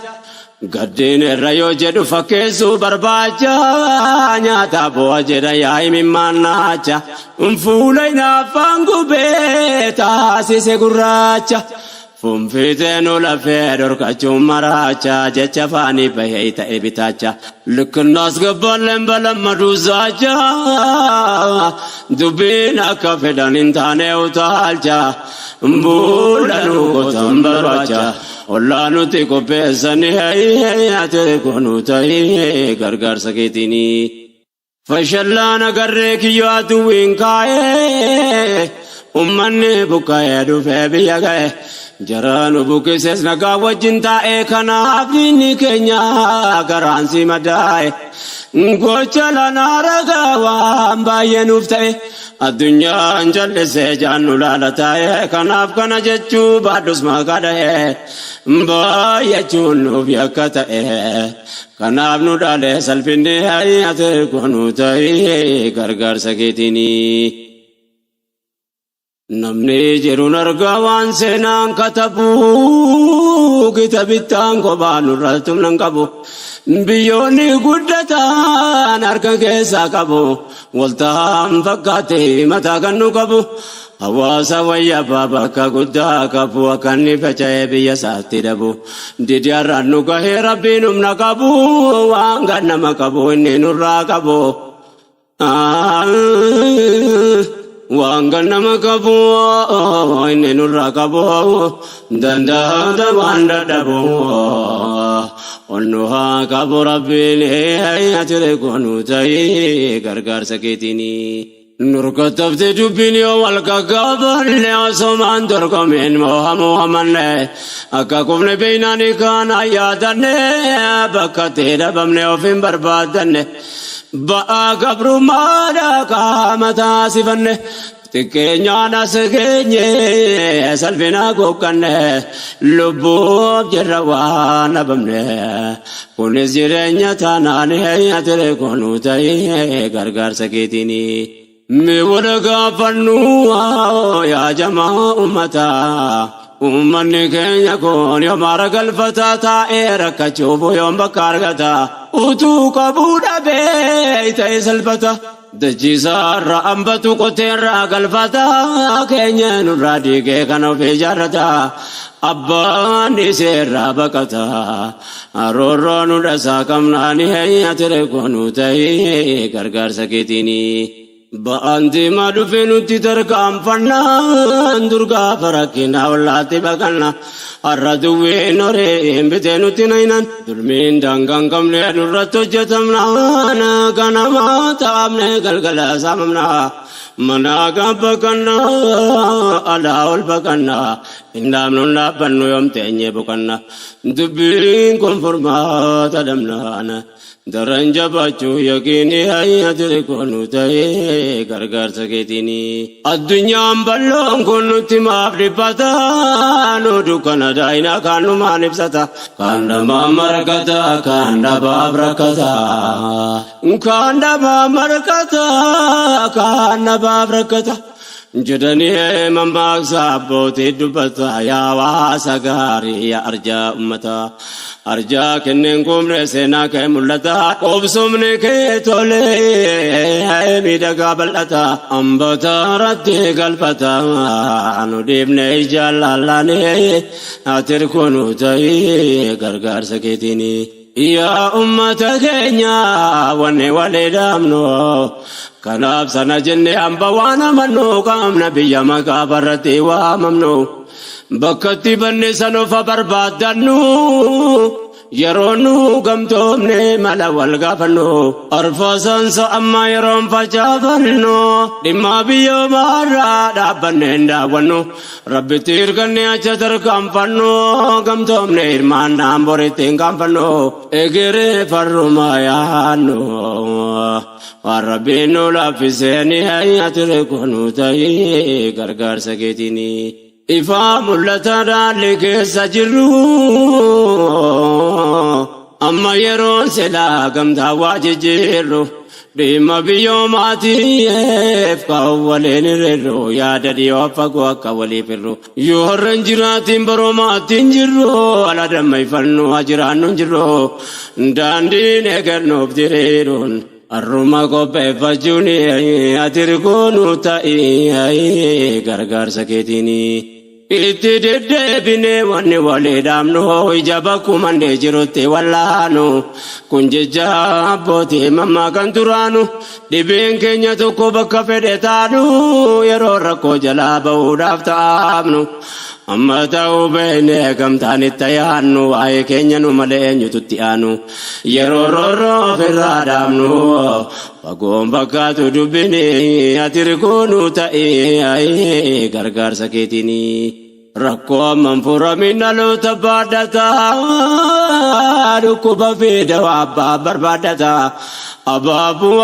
Gaddeen irra yoo jedhu fakkeessu barbaacha nyaata bu'a jedha yaa imimmaan naacha. Fuula inaafaan gubee taasise gurraacha. Funfiteen ulafee dorkachuun maraacha jecha faanii bahee ta'e bitaacha likkinnaas gabballeen balammaduu saacha dubbiin akka fedhan hin taane utaalcha mbuulanuu qotan barbaacha ollaa nuti qopheessanii ati koonuu ta'ee gargaarsa keetiini. Fashallaan agarree kiyyoo aduwwiin kaa'ee ummanni buqqa'ee dhufee biyya ga'e. Jaranu bukises nagaa wajjin taa'ee kanaaf diinni keenya garaan si madaa'e gocha lanaa ragaa waan baay'ee nuuf ta'e addunyaan jallisee jaannu laala taa'e kanaaf kana jechuu baadhus maqaa dha'e baay'achuun nuuf yakka ta'e kanaaf nu dhaalee salphinni ati koonuu ta'ee gargaarsa keetiini. Namni jiruun argaa waan seenaan katabu kitabittaan kophaa nurraa tumnan qabu biyyoonni guddatan harka keessaa qabu waltaan fakkaate mataa kan nu qabu hawaasa wayyaa bakka guddaa qabu akka inni faca'ee biyya isaatti dhabu didiyaarraan nu gahee rabbiin humna qabu waan gannama qabu inni nurraa qabu. Waan gannama qabu inni nurraa qabu danda'a waan dadhabu onnu haa qabu rabbiin ati koonuu ta'ee gargaarsa keetiini. Nurkatabte dubbiin yoo wal qaqqabanne osomaan dorgomeen moohamuu hamanne akka kufne beeynaanii kana yaadanne bakka ta'e dhabamne ofiin barbaadanne. Ba'aa gabrummaadha qaama taasifanne xiqqeenyaan as geenye salphina qoqqanne lubbuuf jirra waan dhabamne kunis jireenya taanaan ati koonuu ta'ee gargaarsa keetiini. Mi wal gaafannu yaa jamaa ummataa ummanni keenya kun yoo mara galfataa taa'ee rakkachuuf yoom bakka argata utuu qabuu dhabee ta'e salphata dachiisaarra hambatu qoteerraa galfata keenya nurraa diigee kan of ijaarrata abbaan dhiiseerraa baqata roorroo nu dhasaa qabnaani ati koonuu ta'ee gargaarsa keetiini. ba'anti ma dhufe nutti tarkaanfannaan durgaa farakkina ollaatti baqanna har'a duwween horee bitee nutti naynan dulmiin daangaan qabne nurratti hojjetamnaan ganama taa'amne galgala saamamna mana gabbaqanna alaa ol baqanna hindaamnuun dhaabbannu yoom teenye boqanna dubbiin kun furmaata dhabnaana daran jabaachuu yaqiini hayyatire koonu ta'ee gargaarsa keetiini addunyaan bal'oon kun nutti maaf dhiphata nu dukkana daa'ina kaan numaan ibsata kaan dhabaaf marakata kaan dhabaaf rakkata kaan dhabaaf marakata kaan dhabaaf rakkata jedhanii mammaaksa abbootii dubbata yaa hawaasa gaarii yaa arjaa ummata arjaa kenneen kumne seenaa kee mul'ata qobsumni kee tolee miidhagaa bal'ata ambata irratti galfata nu dhiibne jaallallaane ati kunu ta'ee gargaarsa keetiini yaa ummata keenya wanne walee dhaamnu kanaaf sana jenne hamba waan amannu qaamna biyya maqaa barratti waamamnu bakkatti banne sanofa barbaaddannu yeroo nu gamtoomne mala wal gaafannu arfaasaansa amma yeroon facaafannu dhimma biyyoomaarraa dhaabbanne hin daawwannu rabbitti hirkanne acha tarkaanfannu gamtoomne hirmaannaan boritti hin gaanfannu egeree farruma yaannu waan rabbiin nu laaffiseeni hayyatire koonu ta'ee gargaarsa keetiini ifaa mul'ata dhaalli keessa jirru amma yeroon silaa gamtaa waa jijjiirru dhimma biyyoomaatiif ka'u waliin irreerru yaada dhiyoo fagoo akka waliif irru yoo har'an jiraatiin baroomaattiin jirru ala dammayfannu jiraannu jirru daandiin eegannuuf diriiruun arruma qopheeffachuun ati koonu ta'ee gargaarsa keetiini itti deddeebine wanni walii dhaamnu ija bakkumannee jirutti wallaanu kun jecha abbootii mammaa kan turaanu dhibeen keenya tokko bakka fedhe taanu yeroo rakkoo jalaa ba'uudhaaf taa'amnu amma ta'uu beekne gamtaan itti yaannu waa'ee keenya nu malee eenyututti aanu yeroo roorroo ofirraa dhaamnu fagoon fakkaatu dubbini ati koonu ta'ee gargaarsa keetiini rakkoo amman furamin dhaloota baadhata dhukkuba fi dawaa abbaa barbaadata abaabuu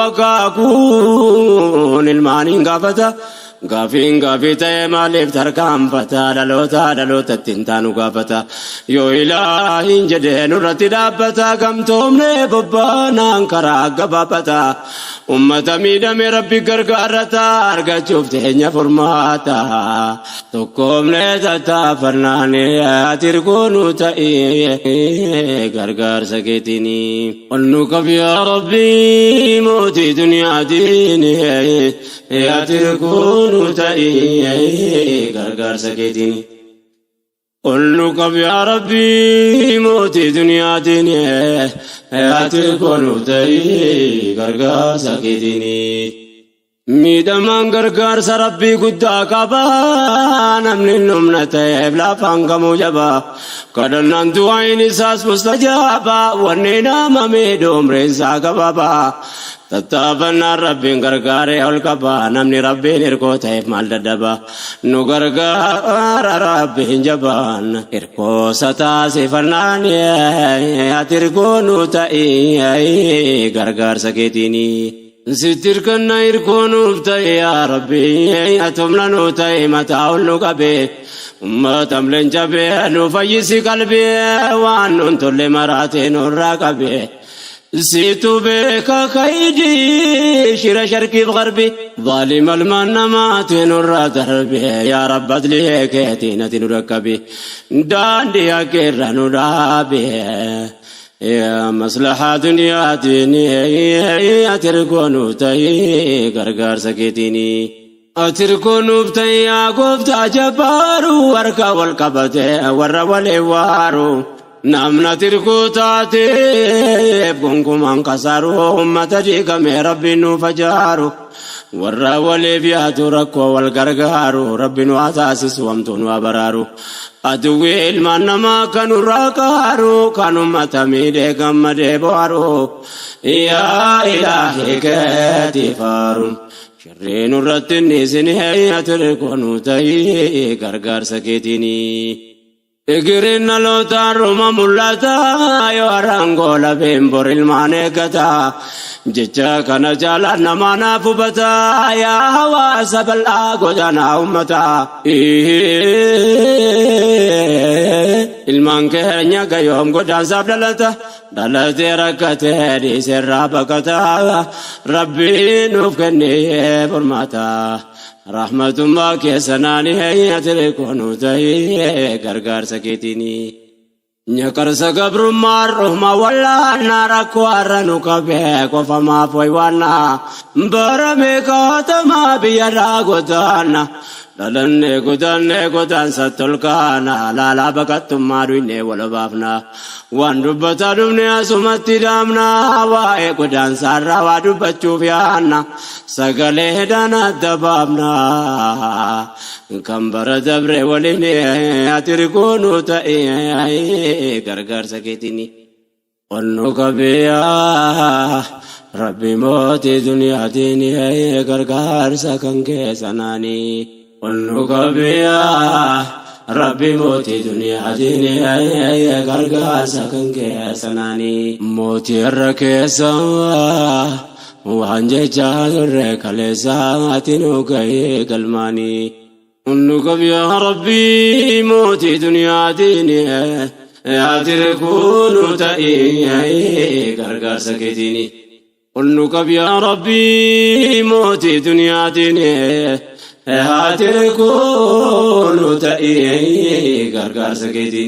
akaakuun ilmaaniin gaafata gaafiin gaafii ta'e maaliif tarkaanfata dhalootatti hin taanu gaafata yoo ilaahin jedhee nurratti dhaabbata gamtoomne bobbaanaan karaa gabaabata ummata miidhame rabbi gargaarata argachuuf teenya furmaata tokkoomne tattaaffannaane ati koonu ta'ee gargaarsa keetiini onnu qab yaa rabbii mootii duniyaatiin ati koonu gargaarsa keetiini onnu qab yaa rabbii mootii duniyaatiin ati koonu ta'ee gargaarsa keetiini miidhamaan gargaarsa rabbii guddaa qaba namni humna ta'eef laafaan kamuu jaba kadhannaan du'aayin isaas mustajaaba wanni nama miidhumreensaa qababa tattaafannaan rabbiin gargaaree ol qaba namni rabbiin hirkoo ta'eef maal dadhaba nu gargaara rabbiin jabaan hirkoosa taasifannaan ati koonu ta'ee gargaarsa keetiini sittir kanna hirkoonuuf ta'e yaa rabbi atumna nu ta'e mataa ol nu qabe ummatam leencabe nu fayyisi qalbii waan nun tolle maraate nurraa qabe situ beeka kaydi shira sharkiif garbi ظالم المنامات نورا دربي يا رب ادلي كيتينا تنركبي داندي اكير نورابي يا مصلحة دنيا ديني أتركونو تاي غرغر سكيتيني أتركونو بتاي قفتا جبارو وركا والقبتي ورا والوارو namna tirkutaate gonkumaan kasaaru ummata diigame rabbi nu fajaaru warra waliif yaatu rakkoo wal gargaaru rabbi nu taasisu wamtu nu abaraaru aduwwi ilmaan namaa kanurraa qaaru kan ummata miidhee gammadee bo'aaru yaa ilaahii keetii faaru shirriin irratti niisinee atirkoonu ta'ii gargaarsa keetiini. Egirin naloota ruma mul'ata yoo arangoola beembor ilmaan eeggata jecha kana jaalaan namaa naaf hubata yaa hawaasa bal'aa godaanaa ummata ilmaan keenya gayoom godaansaaf dhalatee rakkatee dhiiserraa baqata rabbiin nuuf kennee furmaata. Rahmatullah keessanaani atirkoonu ta'ii gargaarsa keetiini. Nyakarsa gabrummaa rohma wallaanaa rakkoo har'a nu qabee qofamaaf waywaannaa barame kaatamaa biyyarraa godaanna dhalanne godaansa tolkaana laalaa baqattummaa duynee wal baafna waan dubbataa dhufne asumatti daamna waa'ee godaansaarraa waa dubbachuuf yaanna sagalee daanadda baafna kan bara dabre waliin atirkoonu ta'ee gargaarsa keetiini. Onnu qabiyaa rabbi mootii duniyaatiin gargaarsa kan keessanaani. Onnu qabiyaa rabbi mootii duniyaatiin gargaarsa kan keessanaani. Mootii irra keessa waan jechaa turre kaleessaa ati nu gahee galmaani. Onnu qabiyaa rabbi mootii duniyaatiin atirkoonu ta'ii gargaarsa keetiini. Onnu qabiyaa rabbi mootii duniyaatiin atirkoonu ta'ii gargaarsa keetiini.